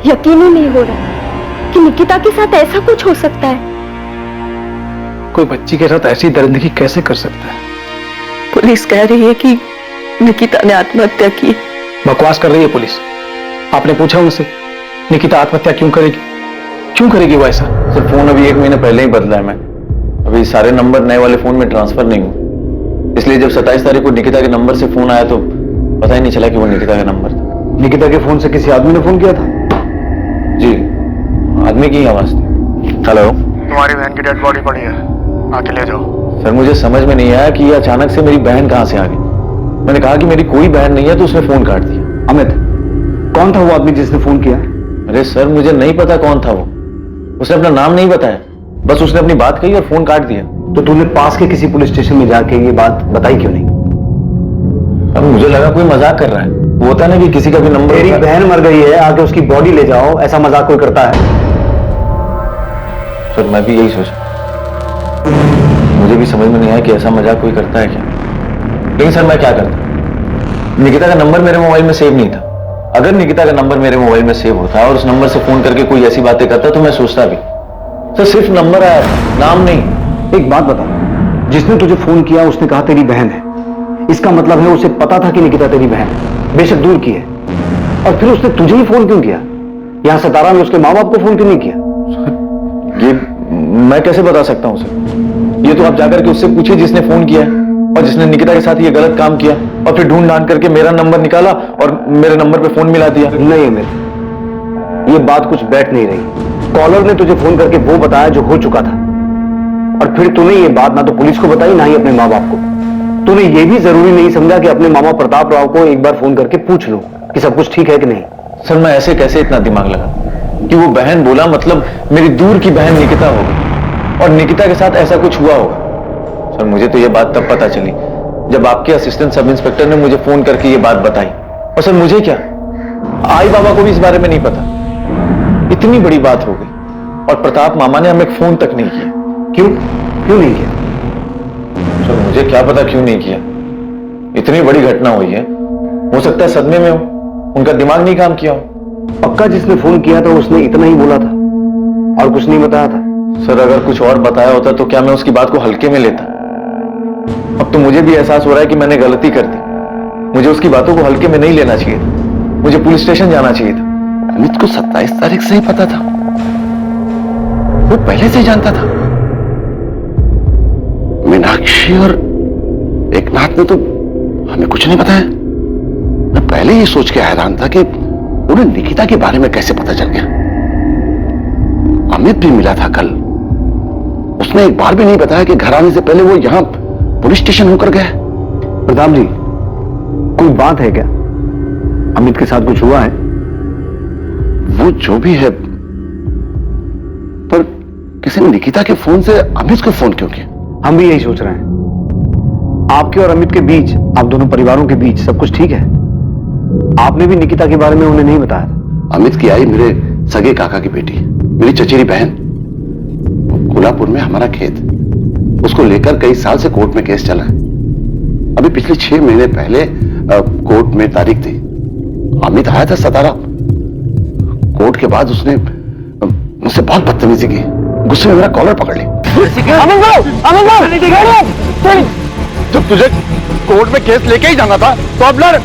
यकीन ही नहीं हो रहा कि निकिता के साथ ऐसा कुछ हो सकता है। कोई बच्ची के साथ ऐसी दरिंदगी कैसे कर सकता है? पुलिस कह रही है कि निकिता ने आत्महत्या की। बकवास कर रही है पुलिस। आपने पूछा उनसे निकिता आत्महत्या क्यों करेगी? क्यों करेगी वो ऐसा? सर, फोन अभी 1 महीने पहले ही बदला है। मैं अभी सारे नंबर नए वाले फोन में ट्रांसफर नहीं हूँ, इसलिए जब 27 तारीख को निकिता के नंबर से फोन आया तो पता ही नहीं चला कि वो निकिता का नंबर था। निकिता के फोन से किसी आदमी ने फोन किया था? जी, आदमी की आवाज थी। हेलो, तुम्हारी बहन की डेड बॉडी पड़ी है, आके ले जाओ। सर, मुझे समझ में नहीं आया कि ये अचानक से मेरी बहन कहां से आ गई। मैंने कहा कि मेरी कोई बहन नहीं है तो उसने फोन काट दिया। अमित, कौन था वो आदमी जिसने फोन किया? अरे सर, मुझे नहीं पता कौन था वो। उसने अपना नाम नहीं बताया, बस उसने अपनी बात कही और फोन काट दिया। तो तूने पास के किसी पुलिस स्टेशन में जाके ये बात बताई क्यों नहीं? अब मुझे लगा कोई मजाक कर रहा है। वो होता ना कि किसी का भी नंबर। तेरी बहन मर गई है, आके उसकी बॉडी ले जाओ, ऐसा मजाक कोई करता है? सर, मैं भी यही सोचा। मुझे भी समझ में नहीं आया कि ऐसा मजाक कोई करता है क्या। लेकिन सर, मैं क्या करता? निकिता का नंबर मेरे मोबाइल में सेव नहीं था। अगर निकिता का नंबर मेरे मोबाइल में सेव होता और उस नंबर से फोन करके कोई ऐसी बातें करता तो मैं सोचता भी। तो सिर्फ नंबर आया था, नाम नहीं। एक बात बता, जिसने तुझे फोन किया उसने कहा तेरी बहन है, इसका मतलब है उसे पता था कि निकिता तेरी बहन है, बेशक दूर की है। और फिर उसने तुझे ही फोन क्यों किया? यहां सतारा में उसके माँ बाप को फोन क्यों नहीं किया? ये मैं कैसे बता सकता हूं सर? ये तो आप जाकर के उससे पूछिए जिसने फोन किया है और जिसने निकिता के साथ ये गलत काम किया और फिर ढूंढ ढांड करके मेरा नंबर निकाला और मेरे नंबर पे फोन मिला दिया। नहीं अमित, ये बात कुछ बैठ नहीं रही। कॉलर ने तुझे फोन करके वो बताया जो हो चुका था, और फिर तूने ये बात ना तो पुलिस को बताई ना ही अपने माँ बाप को। तूने ये भी जरूरी नहीं समझा कि अपने मामा प्रताप राव को एक बार फोन करके पूछ लो कि सब कुछ ठीक है कि नहीं। सर, मैं ऐसे कैसे इतना दिमाग लगा कि वो बहन बोला मतलब मेरी दूर की बहन निकिता होगी और निकिता के साथ ऐसा कुछ हुआ होगा। सर, मुझे तो ये बात तब पता चली जब आपके असिस्टेंट सब इंस्पेक्टर ने मुझे फोन करके ये बात बताई। और सर मुझे क्या, आई बाबा को भी इस बारे में नहीं पता। इतनी बड़ी बात हो गई और प्रताप मामा ने हमें फोन तक नहीं किया। क्यों नहीं किया? सर मुझे क्या पता क्यों नहीं किया। इतनी बड़ी घटना हुई है, हो सकता है सदमे में हो, उनका दिमाग नहीं काम किया हो। पक्का जिसने फोन किया था उसने इतना ही बोला था और कुछ नहीं बताया था? सर अगर कुछ और बताया होता तो क्या मैं उसकी बात को हल्के में लेता? अब तो मुझे भी एहसास हो रहा है कि मैंने गलती कर दी। मुझे उसकी बातों को हल्के में नहीं लेना चाहिए था, मुझे पुलिस स्टेशन जाना चाहिए था। अमित को 27 तारीख से ही पता था, वो पहले से ही जानता था। मीनाक्षी और एकनाथ ने तो हमें कुछ नहीं बताया। मैं पहले ही सोच के हैरान था कि उन्हें निकिता के बारे में कैसे पता चल गया। अमित भी मिला था कल, उसने एक बार भी नहीं बताया कि घर आने से पहले वो यहां पुलिस स्टेशन होकर गया। प्रताप जी, कोई बात है क्या? अमित के साथ कुछ हुआ है? वो जो भी है, पर किसी ने निकिता के फोन से अमित को फोन क्यों किया? हम भी यही सोच रहे हैं। आपके और अमित के बीच, आप दोनों परिवारों के बीच सब कुछ ठीक है? आपने भी निकिता के बारे में उन्हें नहीं बताया था? अमित की आई मेरे सगे काका की बेटी, मेरी चचेरी बहन। कोल्हापुर में हमारा खेत, उसको लेकर कई साल से कोर्ट में केस चला है। अभी पिछले 6 महीने पहले कोर्ट में तारीख थी। अमित आया था सतारा। कोर्ट के बाद उसने मुझसे बहुत बदतमीजी की, गुस्से में मेरा कॉलर पकड़ ली। जब तुझे कोर्ट में केस लेके ही जाना था तो अब लड़,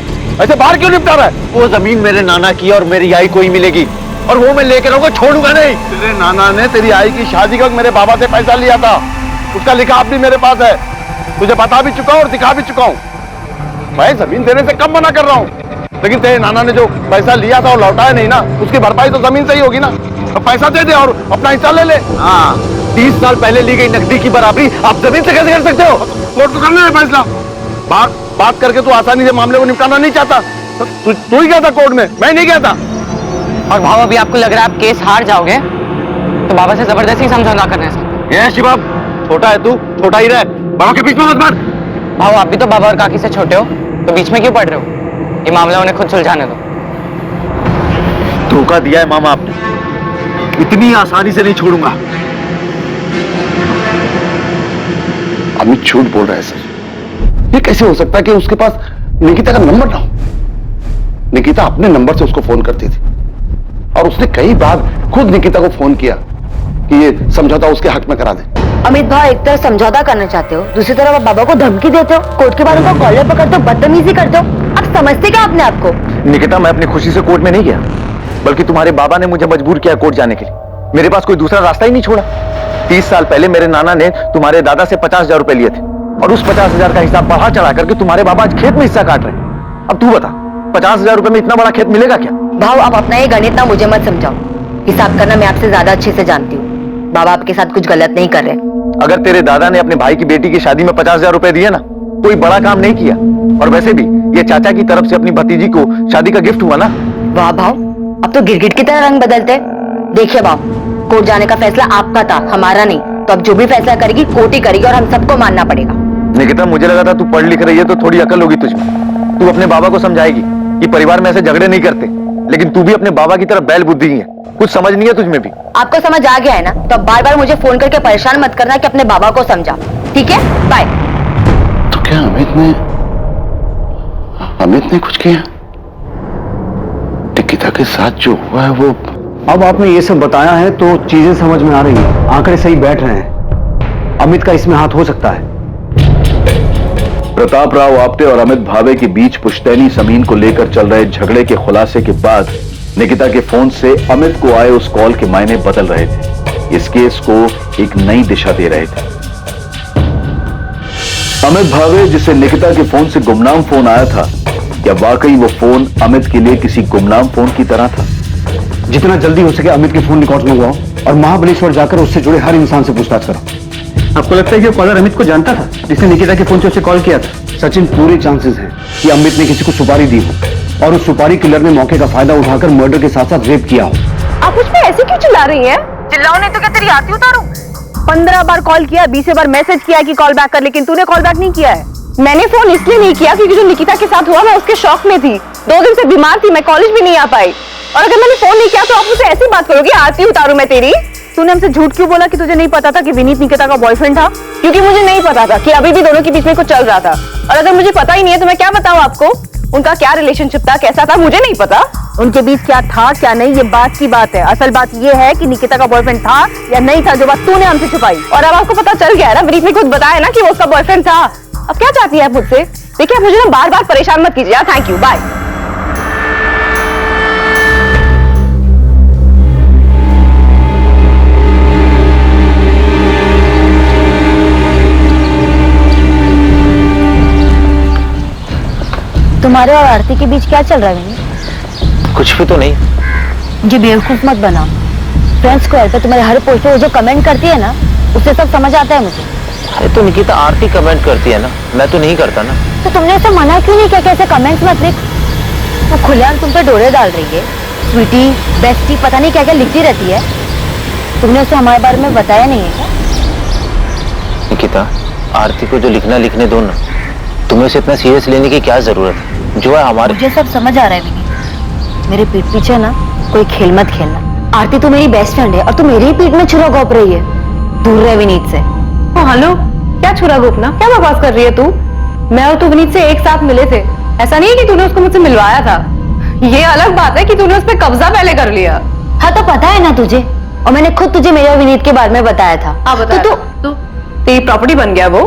ऐसे बाहर क्यों निपटा रहा है? वो जमीन मेरे नाना की और मेरी आई को ही मिलेगी और वो मैं लेकर रहूंगा, छोड़ूंगा नहीं। तेरे नाना ने तेरी आई की शादी का मेरे बाबा से पैसा लिया था, उसका लिखा भी मेरे पास है। तुझे बता भी चुका हूं और दिखा भी चुका हूं। मैं जमीन देने से कम मना कर रहा हूं, लेकिन तेरे नाना ने जो पैसा लिया था और लौटाया नहीं ना, उसकी भरपाई तो जमीन से ही होगी ना। तो पैसा दे दे और अपना हिस्सा ले ले। हाँ, 30 साल पहले ली गई नकदी की बराबरी आप जमीन से कैसे कर सकते हो? कोर्ट को करना है फैसला। बात करके तू आसानी से मामले को निपटाना नहीं चाहता। तू ही गया था कोर्ट में, मैं नहीं गया था। और भाव, अभी आपको लग रहा है आप केस हार जाओगे तो बाबा से जबरदस्ती समझौता करने से। ये शिवम, छोटा है तू, छोटा ही रह, बड़ों के बीच में मत मार। भाव, आप भी तो बाबा और काकी से छोटे हो, तो बीच में क्यों पड़ रहे हो? ये मामला उन्हें खुद सुलझाने दो। धोखा दिया है मामा आपने, इतनी आसानी से नहीं छोड़ूंगा। अमित झूठ बोल रहा है सर। ये कैसे हो सकता है कि उसके पास निकिता का नंबर ना हो? निकिता अपने नंबर से उसको फोन करती थी और उसने कई बार खुद निकिता को फोन किया कि ये समझौता उसके हक में करा दे। अमित भाई, एक तरफ समझौता करना चाहते हो, दूसरी तरफ आप बाबा को धमकी देते हो, कोर्ट के बाद उनको कॉलर पकड़ते हो, बदतमीजी करते हो। आप समझते क्या अपने आप को? निकिता, मैं अपनी खुशी से कोर्ट में नहीं गया, बल्कि तुम्हारे बाबा ने मुझे मजबूर किया कोर्ट जाने के लिए। मेरे पास कोई दूसरा रास्ता ही नहीं छोड़ा। 30 साल पहले मेरे नाना ने तुम्हारे दादा से 50,000 रुपए लिए थे और उस 50,000 का हिसाब बढ़ा चढ़ा करके तुम्हारे बाबा आज खेत में हिस्सा काट रहे हैं। अब तू बता, 50,000 रुपए में इतना बड़ा खेत मिलेगा क्या? भाव, आप अपना ये गणित ना मुझे मत समझाओ। हिसाब करना मैं आपसे ज्यादा अच्छे से जानती हूँ। बाबा आपके साथ कुछ गलत नहीं कर रहे। अगर तेरे दादा ने अपने भाई की बेटी की शादी में 50,000 रुपए दिए ना, कोई बड़ा काम नहीं किया। और वैसे भी ये चाचा की तरफ से अपनी भतीजी को शादी का गिफ्ट हुआ ना। वाह भाव, अब तो गिरगिट की तरह रंग बदलते। देखिए भाव, कोर्ट जाने का फैसला आपका था, हमारा नहीं। तो अब जो भी फैसला करेगी कोर्ट ही करेगी और हम सबको मानना पड़ेगा। निकिता, मुझे लगा था तू पढ़ लिख रही है तो थोड़ी अकल होगी तुझमें। तू अपने बाबा को समझाएगी कि परिवार में ऐसे झगड़े नहीं करते, लेकिन तू भी अपने बाबा की तरह बैल बुद्धि ही है, कुछ समझ नहीं है तुझमें भी। आपको समझ आ गया है ना? तो बार बार मुझे फोन करके परेशान मत करना कि अपने बाबा को समझा, ठीक है? बाय। तो क्या अमित ने कुछ किया? निकिता के साथ जो हुआ है वो... अब आपने ये सब बताया है तो चीजें समझ में आ रही हैं, आंकड़े सही बैठ रहे हैं। अमित का इसमें हाथ हो सकता है। प्रताप राव आप्टे और अमित भावे के बीच पुश्तैनी जमीन को लेकर चल रहे झगड़े के खुलासे के बाद निकिता के फोन से अमित को आए उस कॉल के मायने बदल रहे थे, इस केस को एक नई दिशा दे रहे थे। अमित भावे जिसे निकिता के फोन से गुमनाम फोन आया था, क्या वाकई वो फोन अमित के लिए किसी गुमनाम फोन की तरह था? जितना जल्दी हो सके अमित के फोन रिकॉर्ड मंगवाओ और महाबलेश्वर जाकर उससे जुड़े हर इंसान से पूछताछ करो। आपको लगता है कि कॉलर अमित को जानता था जिसने निकिता के फोन से उसे कॉल किया था? सचिन, पूरे चांसेस हैं कि अमित ने किसी को सुपारी दी हो और उस सुपारी किलर ने मौके का फायदा उठाकर मर्डर के साथ साथ रेप किया हो। आप मुझ पे ऐसे क्यों चिल्ला रही हैं? चिल्लाओ नहीं तो क्या तेरी आती उतारूं? 15 बार कॉल किया, 20 बार मैसेज किया कि कॉल बैक कर, लेकिन तूने कॉल बैक नहीं किया है। मैंने फोन इसलिए नहीं किया क्योंकि जो निकिता के साथ हुआ मैं उसके शौक में थी। 2 दिन से बीमार थी, मैं कॉलेज भी नहीं आ पाई। और अगर मैंने फोन नहीं किया तो आप मुझसे ऐसी बात करोगे, आरती उतारू मैं तेरी? तूने हमसे झूठ क्यों बोला कि तुझे नहीं पता था कि विनीत निकिता का बॉयफ्रेंड था? क्योंकि मुझे नहीं पता था कि अभी भी दोनों के बीच में कुछ चल रहा था। और अगर मुझे पता ही नहीं है तो मैं क्या बताऊं आपको? उनका क्या रिलेशनशिप था, कैसा था, मुझे नहीं पता। उनके बीच क्या था क्या नहीं ये बात की बात है। असल बात ये है कि निकिता का बॉयफ्रेंड था या नहीं था, जो बात तूने हमसे छुपाई। और अब आपको पता चल गया है ना, विनीत ने खुद बताया ना कि वो उसका बॉयफ्रेंड था। अब क्या चाहती है आप मुझसे? देखिए आप मुझे ना बार बार परेशान मत कीजिए। Thank you, bye. तुम्हारे और आरती के बीच क्या चल रहा है विनीत? कुछ भी तो नहीं। मुझे बेवकूफ मत बनाओ। फ्रेंड्स को ऐसा तुम्हारे हर पोस्ट पे वो जो कमेंट करती है ना, उससे सब समझ आता है मुझे। अरे तो निकिता आरती कमेंट करती है ना, मैं तो नहीं करता ना। तो तुमने ऐसे मना क्यों नहीं किया कि ऐसे कमेंट्स मत लिख? वो खुलेआम तुम पे डोरे डाल रही है। स्वीटी, बेस्टी, पता नहीं क्या क्या लिखती रहती है। तुमने उसे हमारे बारे में बताया नहीं है क्या? निकिता, आरती को जो लिखना लिखने दो ना, तुम्हें उसे इतना सीरियस लेने की क्या जरूरत है? जो है हमारे। मुझे सब समझ आ रहा है विनीत। मेरे पीठ पीछे ना कोई खेल मत खेलना। आरती तो मेरी बेस्ट फ्रेंड है और तू मेरी ही पीठ में छुरा घोंप रही है। दूर रहे विनीत से। हेलो, क्या छुरा घोंपना? क्या बकवास कर रही है तू? मैं और तू विनीत से एक साथ मिले थे। ऐसा नहीं है कि तूने उसको मुझसे मिलवाया था। ये अलग बात है कि तूने उस पर कब्जा पहले कर लिया। हाँ तो पता है ना तुझे, और मैंने खुद तुझे मेरे और विनीत के बारे में बताया था। तो तू तेरी प्रॉपर्टी बन गया वो?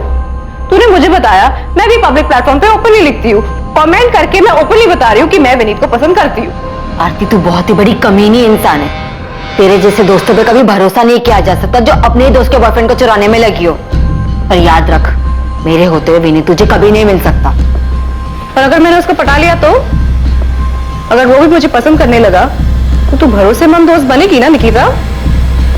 तूने मुझे बताया। मैं भी पब्लिक प्लेटफॉर्म पे ओपनली लिखती हूँ, कमेंट करके मैं ओपनली बता रही हूँ कि मैं विनीत को पसंद करती हूँ। आरती तू बहुत ही बड़ी कमीनी इंसान है। तेरे जैसे दोस्तों पे कभी भरोसा नहीं किया जा सकता जो अपने ही दोस्त के बॉयफ्रेंड को चुराने में लगी हो। पर याद रख, मेरे होते हुए विनीत तुझे कभी नहीं मिल सकता। और अगर मैंने उसको पटा लिया तो? अगर वो भी मुझे पसंद करने लगा तो तू भरोसेमंद दोस्त बनेगी ना निकिता?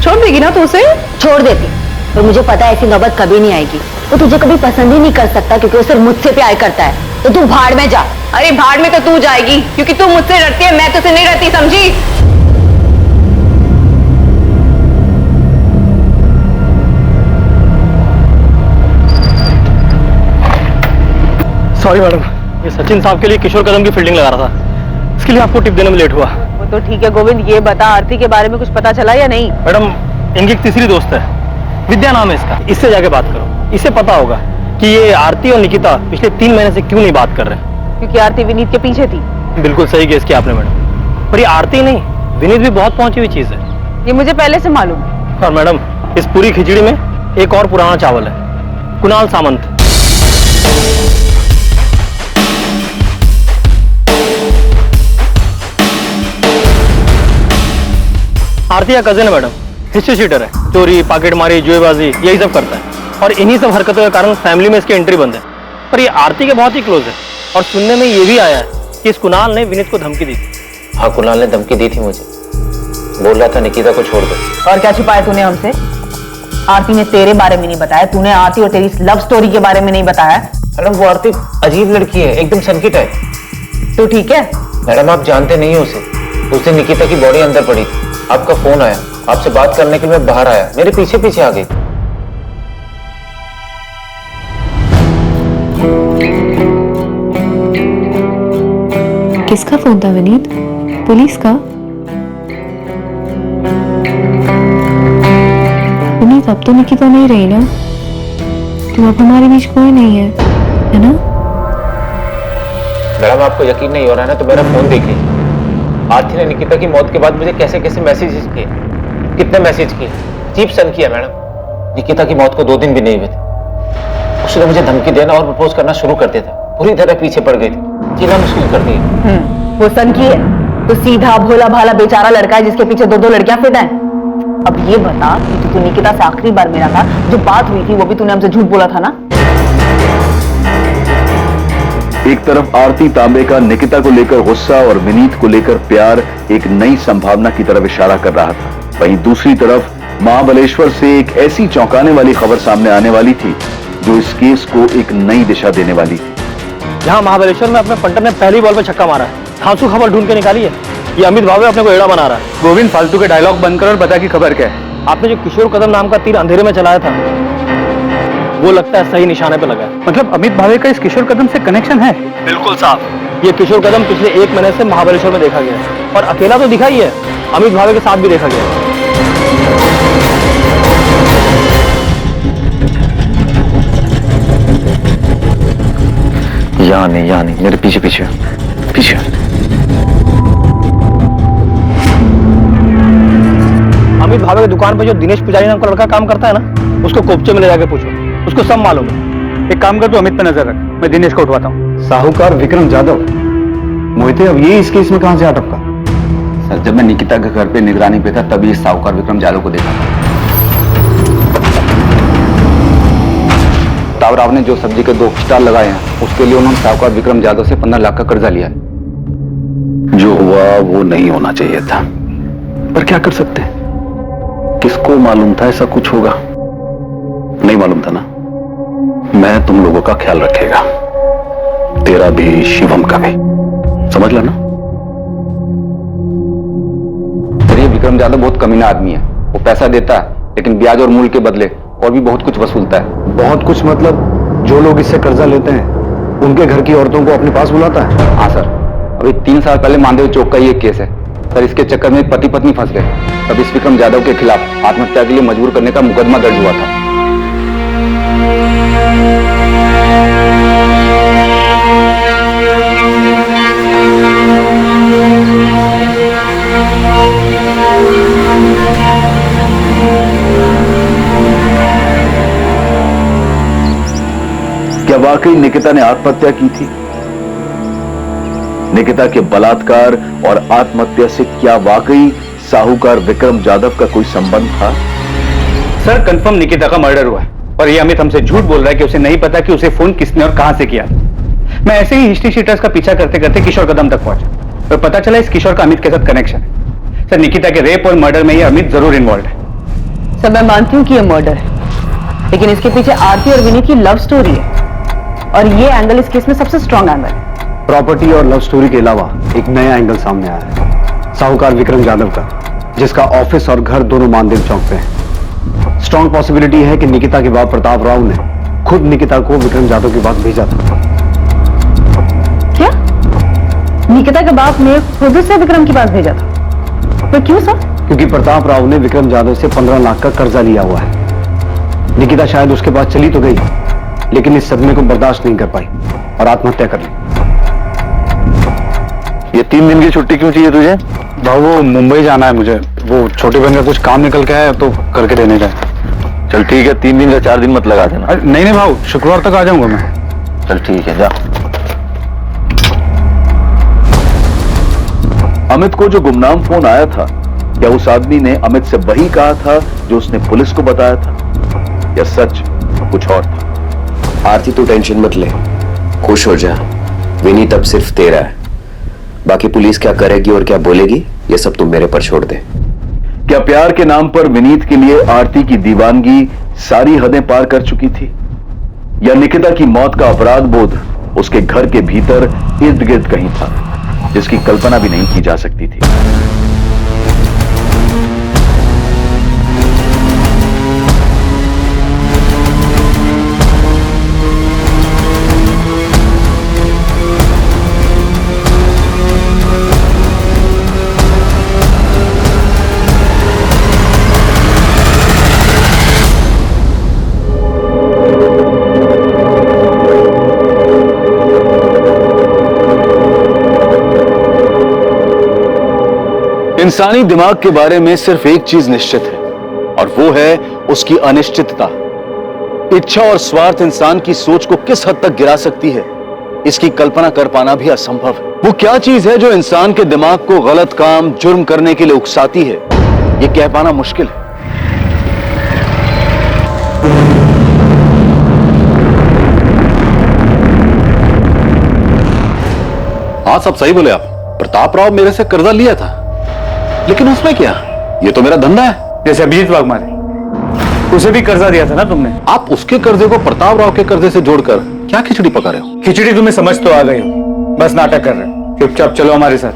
छोड़ देगी ना तू उसे? छोड़ देती, पर मुझे पता है ऐसी नौबत कभी नहीं आएगी। वो तुझे कभी पसंद ही नहीं कर सकता क्योंकि वो सिर्फ मुझसे प्यार करता है। तो तू भाड़ में जा। अरे भाड़ में तो तू जाएगी क्योंकि तू मुझसे डरती है, मैं तुझसे नहीं डरती, समझी? सॉरी मैडम, ये सचिन साहब के लिए किशोर कदम की फील्डिंग लगा रहा था, इसके लिए आपको टिप देने में लेट हुआ। वो तो ठीक है गोविंद, ये बता आरती के बारे में कुछ पता चला या नहीं? मैडम, इनकी एक तीसरी दोस्त है, विद्या नाम है इसका। इससे जाके बात करो, इसे पता होगा कि ये आरती और निकिता पिछले 3 महीने से क्यों नहीं बात कर रहे। क्योंकि आरती विनीत के पीछे थी। बिल्कुल सही गेस किया आपने मैडम, पर ये आरती नहीं, विनीत भी बहुत पहुंची हुई चीज है। ये मुझे पहले से मालूम है। और मैडम, इस पूरी खिचड़ी में एक और पुराना चावल है, कुणाल सामंत। आरती का कजिन है मैडम, हिस्ट्री शीटर है, चोरी, पॉकेटमारी, जुएबाजी यही सब करता है। और इन्हीं सब हरकतों के कारण फैमिली में इसकी एंट्री बंद है। पर ये आरती के बहुत ही क्लोज है। और सुनने में ये भी आया है कि इस कुणाल ने विनीत को धमकी दी थी। हाँ, कुणाल ने धमकी दी थी मुझे, बोल रहा था निकिता को छोड़ दो। और क्या छिपाया तूने हमसे? आरती ने तेरे बारे में नहीं बताया, तूने आरती और तेरी लव स्टोरी के बारे में नहीं बताया। मैडम, वो आरती अजीब लड़की है, एकदम सनकी टाइप। तो ठीक है मैडम, आप जानते नहीं हो उसे। उस दिन निकिता की बॉडी अंदर पड़ी थी, आपका फोन आया, आपसे बात करने के लिए मैं बाहर आया, मेरे पीछे पीछे आ गई। किसका फोन था विनीत? पुलिस का? विनीत, अब तो निकिता नहीं रही ना, तो अब हमारे बीच कोई नहीं है ना? मैडम, आपको यकीन नहीं हो रहा है ना, तो मेरा फोन देखिए। आरती ने निकिता की मौत के बाद मुझे कैसे कैसे मैसेजेस किए, कितने मैसेज किए, चीप सन किया मैडम। निकिता की मौत को 2 दिन भी नहीं हुए थे, उसने मुझे धमकी देना और प्रपोज करना शुरू कर दिया था। पूरी तरह पीछे पड़ गई थी, जीना मुश्किल कर दिया। वो सन की है तो सीधा भोला भाला बेचारा लड़का है जिसके पीछे 2 लड़कियां फिदा हैं। अब ये बता कि तू निकिता से आखिरी बार मिला था, जो बात हुई थी वो भी तूने हमसे झूठ बोला था ना? एक तरफ आरती तांबे का निकिता को लेकर गुस्सा और विनीत को लेकर प्यार एक नई संभावना की तरफ इशारा कर रहा था, वहीं दूसरी तरफ महाबलेश्वर से एक ऐसी चौंकाने वाली खबर सामने आने वाली थी जो इस केस को एक नई दिशा देने वाली थी। यहाँ महाबलेश्वर में अपने पंटर ने पहली बॉल पे छक्का मारा है, धांसू खबर ढूंढ के निकाली है। ये अमित भावे अपने को एड़ा बना रहा है। गोविंद, फालतू के डायलॉग बंद कर और बता कि खबर क्या है। आपने जो किशोर कदम नाम का तीर अंधेरे में चलाया था, वो लगता है सही निशाने पे लगा है। मतलब अमित भावे का इस किशोर कदम से कनेक्शन है? बिल्कुल साहब। ये किशोर कदम पिछले 1 महीने से महाबलेश्वर में देखा गया है, और अकेला तो दिखा ही है, अमित भावे के साथ भी देखा गया है। यहाँ नहीं, मेरे पीछे पीछे पीछे। अमित भावे की दुकान पे जो दिनेश पुजारी नाम का लड़का काम करता है ना, उसको कोपचे में ले जाके पूछो, उसको सब मालूम है। एक काम कर, तू अमित पे नजर रख, मैं दिनेश को उठवाता हूँ। साहूकार विक्रम जाधव, मोहिते अब ये इस केस में कहां से अटका? सर, जब मैं निकिता के घर पे निगरानी पे था तभी इस साहूकार विक्रम जाधव को देखा था। तावराव ने जो सब्जी के 2 स्टॉल लगाए हैं उसके लिए उन्होंने साहूकार विक्रम जाधव से 15 लाख का कर्जा लिया है। जो हुआ वो नहीं होना चाहिए था, पर क्या कर सकते हैं? किसको मालूम था ऐसा कुछ होगा? नहीं मालूम था ना। मैं तुम लोगों का ख्याल रखेगा, तेरा भी शिवम का भी, समझ ला ना। ये विक्रम जाधव बहुत कमीना आदमी है। वो पैसा देता है लेकिन ब्याज और मूल के बदले और भी बहुत कुछ वसूलता है। बहुत कुछ मतलब जो लोग इससे कर्जा लेते हैं उनके घर की औरतों को अपने पास बुलाता है? हाँ सर, अभी 3 साल पहले मानदेव चौक का ये केस है सर। इसके चक्कर में पति पत्नी फंस गए, तब इस विक्रम जाधव के खिलाफ आत्महत्या के लिए मजबूर करने का मुकदमा दर्ज हुआ था। क्या वाकई निकिता ने आत्महत्या की थी? निकिता के बलात्कार और आत्महत्या से क्या वाकई साहूकार विक्रम जाधव का कोई संबंध था? सर, कंफर्म निकिता का मर्डर हुआ है, और ये अमित हमसे झूठ बोल रहा है कि उसे नहीं पता कि उसे फोन किसने और कहां से किया। मैं ऐसे ही हिस्ट्री शीटर्स का पीछा करते करते किशोर कदम तक पहुंचा, और पता चला इस किशोर का अमित के साथ कनेक्शन है। सर, निकिता के रेप और मर्डर में ये अमित जरूर इन्वॉल्व है। सर, मैं मानती हूँ कि ये मर्डर है, लेकिन इसके पीछे आरती और विनीत की लव स्टोरी है, और ये एंगल इस केस में सबसे स्ट्रॉन्ग एंगल है। प्रॉपर्टी और लव स्टोरी के अलावा एक नया एंगल सामने आया है, साहूकार विक्रम जाधव का, जिसका ऑफिस और घर दोनों मानदेव चौक पे है। स्ट्रॉन्ग पॉसिबिलिटी है कि निकिता के बाप प्रताप राव ने खुद निकिता को विक्रम जाधव के पास भेजा था। क्या? निकिता के बाप ने खुद से विक्रम के पास भेजा था? पर क्यों सर? क्योंकि प्रताप राव ने विक्रम जाधव से 15 लाख का कर्जा लिया हुआ है। निकिता शायद उसके पास चली तो गई, लेकिन इस सदमे को बर्दाश्त नहीं कर पाई और आत्महत्या कर ली। ये 3 दिन की छुट्टी क्यों चाहिए तुझे? भाऊ, वो मुंबई जाना है मुझे, वो छोटे बहन का कुछ काम निकल के है तो करके देने का है। चल ठीक है, 3 दिन या 4 दिन मत लगा देना। नहीं भाऊ, शुक्रवार तक आ जाऊंगा मैं। चल ठीक है, जा। अमित को जो गुमनाम फोन आया था, क्या उस आदमी ने अमित से वही कहा था जो उसने पुलिस को बताया था, या सच कुछ और था? आरती, तू टेंशन मत ले, खुश हो जा। विनीत अब सिर्फ तेरा है, बाकी पुलिस क्या करेगी और क्या बोलेगी ये सब तुम मेरे पर छोड़ दे। क्या प्यार के नाम पर विनीत के लिए आरती की दीवानगी सारी हदें पार कर चुकी थी, या निकिता की मौत का अपराध बोध उसके घर के भीतर इर्द गिर्द कहीं था, जिसकी कल्पना भी नहीं की जा सकती थी? इंसानी दिमाग के बारे में सिर्फ एक चीज निश्चित है, और वो है उसकी अनिश्चितता। इच्छा और स्वार्थ इंसान की सोच को किस हद तक गिरा सकती है, इसकी कल्पना कर पाना भी असंभव है। वो क्या चीज है जो इंसान के दिमाग को गलत काम, जुर्म करने के लिए उकसाती है, ये कह पाना मुश्किल है। हाँ, सब सही बोले आप। प्रताप राव मेरे से कर्जा लिया था, लेकिन उसमें क्या, ये तो मेरा धंधा है। जैसे अभिजीत वाघमारे, उसे भी कर्जा दिया था ना तुमने। आप उसके कर्जे को प्रताप राव के कर्जे से जोड़कर क्या खिचड़ी पका रहे हो? खिचड़ी तुम्हें समझ तो आ गई हो, बस नाटक कर रहे हो। चुपचाप चलो हमारे साथ।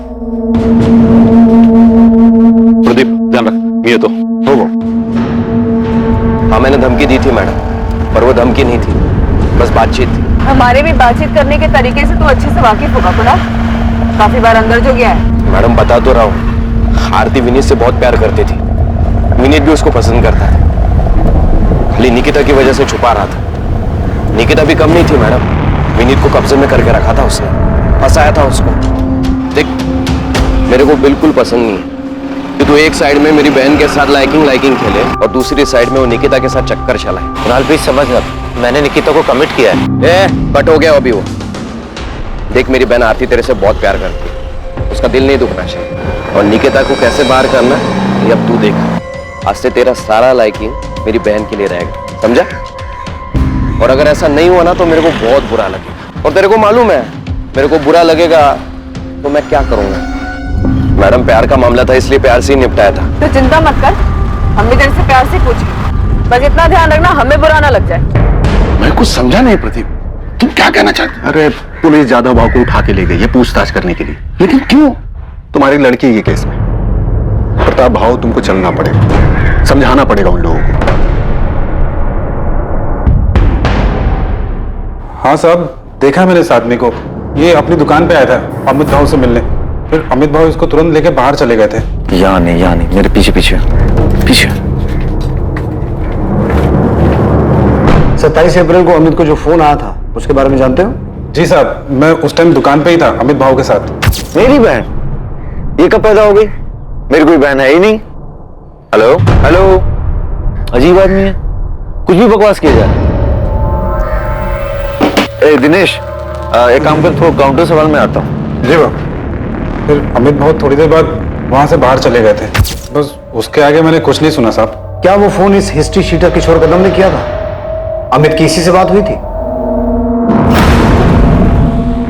प्रदीप, ध्यान रख, ये तो हाँ, मैंने धमकी दी थी मैडम, पर वो धमकी नहीं थी, बस बातचीत थी। हमारे भी बातचीत करने के तरीके से तो अच्छे से वाकिफ होगा कुणाल। काफी बार अंदर जो गया है। मैडम बता तो रहा हूँ, आरती विनीत से बहुत प्यार करती थी, विनीत भी उसको पसंद करता था, खाली निकिता की वजह से छुपा रहा था। निकिता भी कम नहीं थी मैडम, विनीत को कब्जे में करके रखा था उसने, फंसाया था उसको। देख मेरे को बिल्कुल पसंद नहीं है कि तू एक साइड में मेरी बहन के साथ लाइकिंग खेले और दूसरी साइड में वो निकिता के साथ चक्कर चलाए। कुणाल प्लीज समझ मत, मैंने निकिता को कमिट किया है। बट हो गया अभी वो। देख मेरी बहन आरती तेरे से बहुत प्यार करती है, उसका दिल नहीं दुखना चाहिए, और निकिता को कैसे बाहर करना ये अब तू देख। आज से तेरा सारा लाइकिंग मेरी बहन के लिए रहेगा, समझा? और अगर ऐसा नहीं हुआ ना तो मेरे को बहुत बुरा लगेगा, और तेरे को मालूम है मेरे को बुरा लगेगा तो मैं क्या करूंगा। मैडम प्यार का मामला था इसलिए प्यार से ही निपटाया था। तो चिंता मत कर, हम भी तेरे से प्यार से पूछेंगे, बस इतना ध्यान रखना हमें बुरा ना लग जाए। मैं कुछ समझा नहीं प्रदीप, तुम क्या कहना चाहते? अरे पुलिस जादव भाव को उठा के ले गई है पूछताछ करने के लिए। लेकिन क्यों? तुम्हारी लड़की के केस में प्रताप भाव तुमको चलना पड़ेगा, समझाना पड़ेगा उन लोगों को। हाँ साहब, देखा मैंने इस आदमी को, ये अपनी दुकान पे आया था अमित भाव से मिलने, फिर अमित भाव इसको तुरंत लेके बाहर चले गए थे। यहाँ नहीं मेरे पीछे पीछे पीछे। 27 अप्रैल को अमित को जो फोन आया था उसके बारे में जानते हो? जी साहब, मैं उस टाइम दुकान पे ही था अमित भाव के साथ। मेरी बहन ये कब पैदा हो गई? मेरी कोई बहन है ही नहीं। हेलो हेलो, अजीब आदमी है, कुछ भी बकवास किया जाए। ए दिनेश, एक काम कर, थोड़ा काउंटर सवाल में आता हूँ। जी बाबू। फिर अमित भाव थोड़ी देर बाद वहां से बाहर चले गए थे, बस उसके आगे मैंने कुछ नहीं सुना साहब। क्या वो फोन इस हिस्ट्री शीटर किशोर कदम ने किया था? अमित की इसी से बात हुई थी?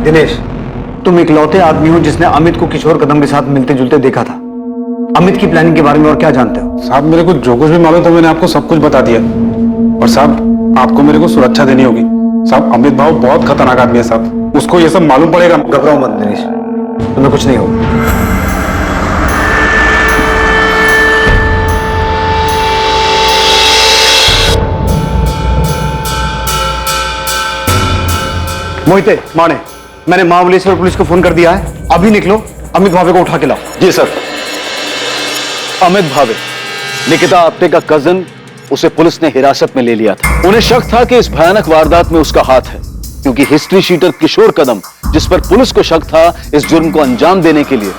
दिनेश, तुम इकलौते आदमी हो जिसने अमित को किशोर कदम के साथ मिलते जुलते देखा था। अमित की प्लानिंग के बारे में और क्या जानते हो? साहब मेरे को जो कुछ भी मालूम था मैंने आपको सब कुछ बता दिया, और साहब आपको मेरे को सुरक्षा देनी होगी। साहब अमित भाव बहुत खतरनाक आदमी है साहब, उसको ये सब मालूम पड़ेगा। घबराओ मत दिनेश, तुम्हें कुछ नहीं होगा। मोहिते, माने, मैंने महाबलेश्वर पुलिस को फोन कर दिया है, अभी निकलो, अमित भावे को उठा के लाओ। जी सर। अमित भावे, निकिता आप्टे का कजन, उसे पुलिस ने हिरासत में ले लिया था। उन्हें शक था कि इस भयानक वारदात में उसका हाथ है, क्योंकि हिस्ट्री शीटर किशोर कदम, जिस पर पुलिस को शक था, इस जुर्म को अंजाम देने के लिए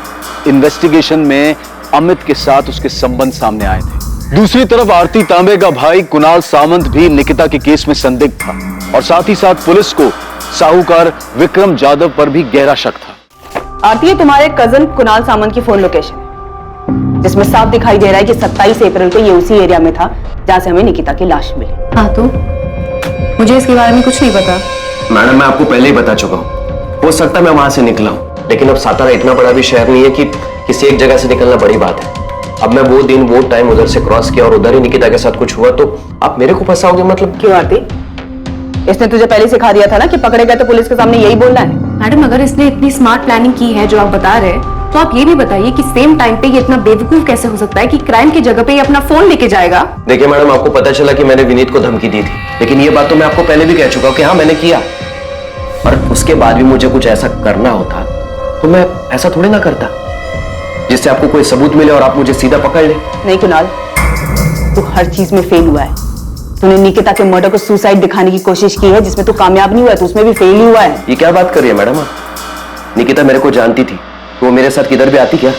इन्वेस्टिगेशन में अमित के साथ उसके संबंध सामने आए थे। दूसरी तरफ आरती तांबे का भाई कुणाल सामंत भी निकिता के केस में संदिग्ध था, और साथ ही साथ पुलिस को साहूकार विक्रम जाधव पर भी गहरा शक था। आरती है तुम्हारे कजन कुणाल सामंत की फोन लोकेशन, जिसमें साफ दिखाई दे रहा है कि 27 अप्रैल को ये उसी एरिया में था जहां से हमें निकिता की लाश मिली। हाँ तो मुझे इसके बारे में कुछ नहीं पता। मैडम मैं आपको पहले ही बता चुका हूँ, हो सकता है मैं वहां से निकला हूँ, लेकिन अब सातारा इतना बड़ा भी शहर नहीं है कि किसी एक जगह से निकलना बड़ी बात है। अब मैं वो दिन वो टाइम उधर से क्रॉस किया और उधर ही निकिता के साथ कुछ हुआ तो आप मेरे को फंसाओगे? मतलब क्यों आरती, इसने तुझे पहले सिखा दिया था ना कि पकड़े गए तो पुलिस के सामने यही बोलना है। मैडम अगर इसने इतनी स्मार्ट प्लानिंग की है जो आप बता रहे हैं, तो आप ये भी बताइए कि सेम टाइम पे ये इतना बेवकूफ कैसे हो सकता है कि क्राइम की जगह पे ये अपना फोन लेके जाएगा। देखिए मैडम, आपको पता चला कि मैंने विनीत को धमकी दी थी, लेकिन ये बात तो मैं आपको पहले भी कह चुका हूँ कि हाँ मैंने किया, और उसके बाद भी मुझे कुछ ऐसा करना होता तो मैं ऐसा थोड़ी ना करता जिससे आपको कोई सबूत मिले और आप मुझे सीधा पकड़ ले। नहीं कुणाल, तू हर चीज में फेल हुआ है। तूने निकिता के मर्डर को सुसाइड दिखाने की कोशिश की है, जिसमें तू कामयाब नहीं हुआ है, तो उसमें भी फेल ही हुआ है। ये क्या बात कर रही है मैडम? निकिता मेरे को जानती थी तो वो मेरे साथ किधर भी आती क्या?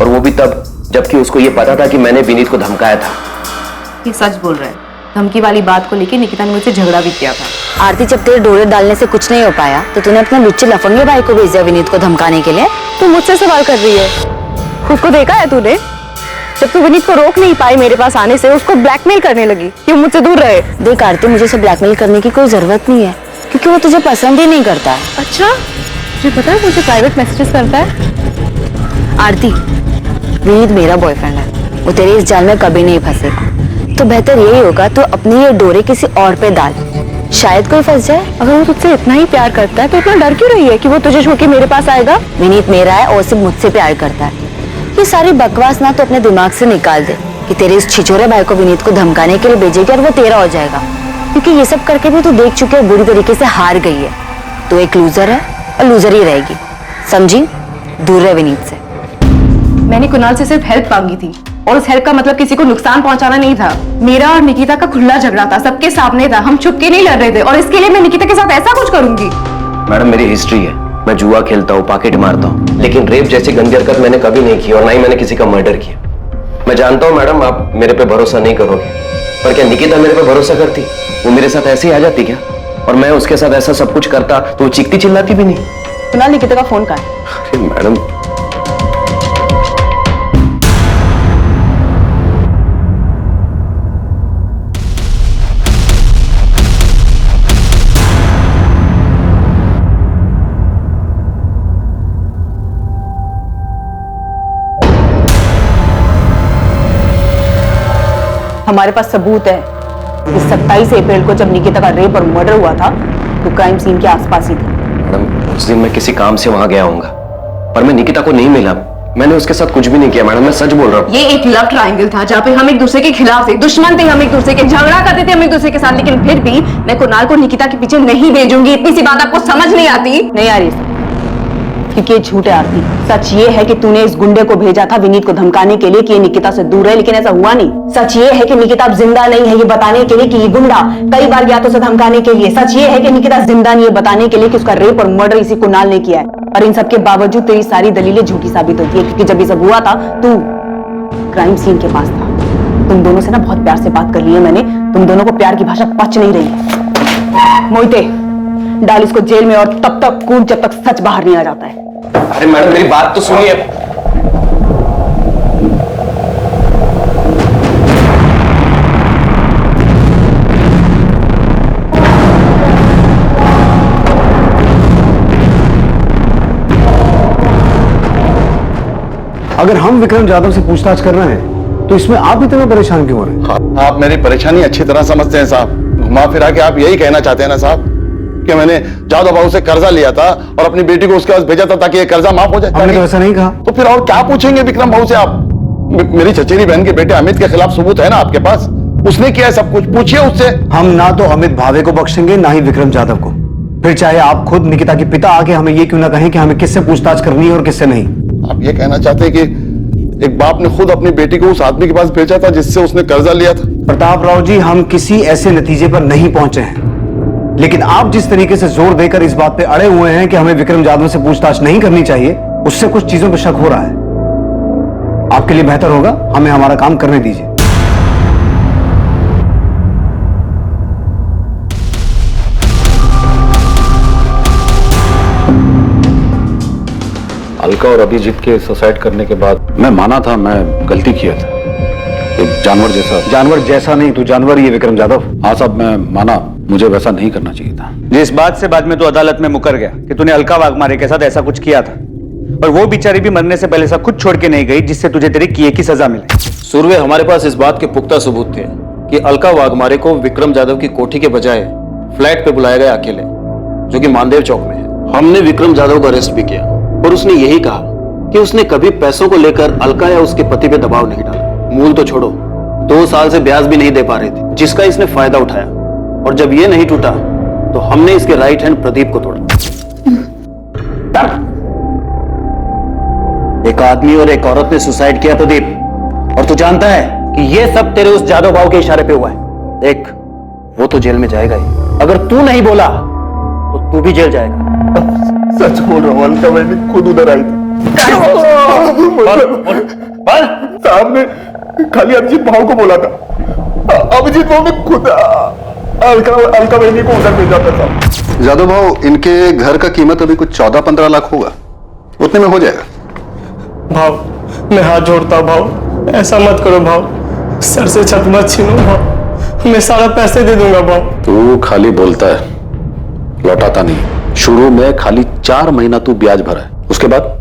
और वो भी तब जबकि उसको ये पता था कि मैंने विनीत को धमकाया था। ये सच बोल रहा है। धमकी वाली बात को लेकर निकिता ने मुझसे झगड़ा भी किया था। आरती, जब तेरे डोरे डालने से कुछ नहीं हो पाया तो तूने अपने लुच्चे लफंगे भाई को भेज दिया विनीत को धमकाने के लिए। तू मुझसे सवाल कर रही है? खुद को देखा है तूने? जब तू विनीत को रोक नहीं पाई मेरे पास आने से, उसको ब्लैकमेल करने लगी कि वो मुझसे दूर रहे। देख आरती, मुझे उसे ब्लैकमेल करने की कोई जरूरत नहीं है, क्योंकि वो तुझे पसंद ही नहीं करता। अच्छा, तुझे पता है मुझे प्राइवेट मैसेजेस करता है। आरती, विनीत मेरा बॉयफ्रेंड है, वो तेरे इस जाल में कभी नहीं फंसेगा। तो बेहतर यही होगा तो अपने ये डोरे किसी और पे डाल, शायद कोई फंस जाए। अगर वो तुझसे इतना ही प्यार करता है तो इतना डर क्यों रही है कि वो तुझे छोड़ के मेरे पास आएगा? विनीत मेरा है और सिर्फ मुझसे प्यार करता है। ये सारी बकवास ना तो अपने दिमाग से निकाल दे कि तेरे इस छिछोरे भाई को विनीत को धमकाने के लिए भेजेगी और वो तेरा हो जाएगा। क्योंकि ये सब करके भी तू देख चुके और बुरी तरीके से हार गई है। तो एक लूजर है और लूजर ही रहेगी, समझी? दूर रहे विनीत से। मैंने कुणाल से सिर्फ हेल्प मांगी थी और उस हेल्प का मतलब किसी को नुकसान पहुंचाना नहीं था। मेरा और निकिता का खुला झगड़ा था, सबके सामने था, हम छुप के नहीं लड़ रहे थे और इसके लिए मैं निकिता के साथ ऐसा कुछ करूंगी? मैडम मेरी हिस्ट्री है, मैं जुआ खेलता हूँ, पॉकेट मारता हूँ, लेकिन रेप जैसी गंदी हरकत मैंने कभी नहीं की और ना ही मैंने किसी का मर्डर किया। मैं जानता हूँ मैडम आप मेरे पे भरोसा नहीं करोगे, पर क्या निकिता मेरे पे भरोसा करती? वो मेरे साथ ऐसे ही आ जाती क्या? और मैं उसके साथ ऐसा सब कुछ करता तो वो चीखती चिल्लाती भी नहीं। कुणाल, निकिता का फोन कहाँ है? अरे मैडम हमारे पास सबूत है कि 27 अप्रैल को जब निकिता का रेप और मर्डर हुआ था तो क्राइम सीन के आसपास ही था। मैडम उस दिन मैं किसी काम से वहां गया होऊंगा और मैं निकिता को नहीं मिला। मैंने उसके साथ कुछ भी नहीं किया मैडम, मैं सच बोल रहा हूँ। ये एक लव ट्रायंगल था जहाँ पे हम एक दूसरे के खिलाफ थे, दुश्मन थे हम एक दूसरे के, झगड़ा करते थे हम एक दूसरे के साथ, लेकिन फिर भी मैं कुणाल को निकिता के पीछे नहीं भेजूंगी। इतनी सी बात आपको समझ नहीं आती? नहीं आ रही, क्योंकि ये झूठ है आरती। सच ये है कि तूने इस गुंडे को भेजा था विनीत को धमकाने के लिए कि ये निकिता से दूर है, लेकिन ऐसा हुआ नहीं। सच ये है कि निकिता अब जिंदा नहीं है, ये बताने के लिए कि ये गुंडा कई बार गया तो उसे धमकाने के लिए। सच ये है कि निकिता जिंदा नहीं है, बताने के लिए कि उसका रेप और मर्डर इसी कुणाल ने किया है। और इन सबके बावजूद तेरी सारी दलीलें झूठी साबित होती है, क्योंकि जब ये सब हुआ था तू क्राइम सीन के पास था। तुम दोनों से ना बहुत प्यार से बात कर ली है मैंने, तुम दोनों को प्यार की भाषा पच नहीं रही। मोहिते, डाल इसको जेल में और तब तक कूद जब तक सच बाहर नहीं आ जाता है। अरे मैडम मेरी बात तो सुनिए। अगर हम विक्रम जाधव से पूछताछ कर रहे हैं तो इसमें आप इतना परेशान क्यों हो रहे हैं? आप मेरी परेशानी अच्छी तरह समझते हैं साहब। घुमा फिरा के आप यही कहना चाहते हैं ना साहब कि मैंने जादव बाबू से कर्जा लिया था और अपनी बेटी को उसके पास भेजा था ताकि ये कर्जा माफ हो जाए। हमने तो ऐसा नहीं कहा। तो फिर और क्या पूछेंगे विक्रम बाबू से आप? मेरी चचेरी बहन के बेटे अमित के खिलाफ सबूत है ना आपके पास, उसने किया है सब कुछ, पूछिए उससे। हम ना तो अमित भावे को बख्शेंगे ना ही विक्रम जाधव को, फिर चाहे आप खुद निकिता के पिता आके हमें ये क्यों ना कहें कि हमें किससे पूछताछ करनी है और किससे नहीं। आप ये कहना चाहते हैं कि एक बाप ने खुद अपनी बेटी को उस आदमी के पास भेजा था जिससे उसने कर्जा लिया था? प्रताप राव जी, हम किसी ऐसे नतीजे पर नहीं पहुंचे हैं, लेकिन आप जिस तरीके से जोर देकर इस बात पे अड़े हुए हैं कि हमें विक्रम जाधव से पूछताछ नहीं करनी चाहिए, उससे कुछ चीजों पर शक हो रहा है। आपके लिए बेहतर होगा हमें हमारा काम करने दीजिए। अलका और अभिजीत के सुसाइड करने के बाद मैं माना था मैं गलती किया था, एक जानवर जैसा नहीं, तू जानवर ही है विक्रम जाधव। हाँ साहब, मैं माना मुझे वैसा नहीं करना चाहिए था। जिस बात से बाद में तो अदालत में मुकर गया कि तूने अलका वाघमारे के साथ ऐसा कुछ किया था, और वो बेचारी भी मरने से पहले सब कुछ छोड़ के नहीं गई जिससे तुझे तेरे किए की सजा मिले। सुरवे, हमारे पास इस बात के पुख्ता सबूत थे कि अलका वाघमारे को विक्रम जाधव की कोठी के बजाय फ्लैट पे बुलाया गया अकेले, जो कि मानदेव चौक में है। हमने विक्रम जाधव को अरेस्ट भी किया और उसने यही कहा कि उसने कभी पैसों को लेकर अलका या उसके पति पे दबाव नहीं डाला। मूल तो छोड़ो, 2 साल से ब्याज भी नहीं दे पा रहे थे, जिसका इसने फायदा उठाया, और जब ये नहीं टूटा तो हमने इसके राइट हैंड प्रदीप को तोड़ा। एक आदमी और एक औरत ने सुसाइड किया प्रदीप, और तू जानता है कि ये सब तेरे उस जादव बाबू के इशारे पे हुआ है। देख, वो तो जेल में जाएगा ही, अगर तू नहीं बोला तो तू भी जेल जाएगा। सच बोल रहा हूँ, अलका मैंने खुद उधर आई थी। साहब ने खाली अभिजीत भाव को बोला था, अभिजीत भाव ने खुद अलका बहनी को उधर भेजा था साहब। जादव भाव, इनके घर का कीमत अभी कुछ 14-15 लाख होगा, उतने में हो जाएगा। भाव, मैं हाथ जोड़ता हूं भाव, ऐसा मत करो भाव, सर से छत मत छीनो भाव, मैं सारा पैसे दे दूंगा भाव। तू खाली बोलता है, लौटाता नहीं। शुरू में खाली 4 महीना तू ब्याज भरा है, उसके बाद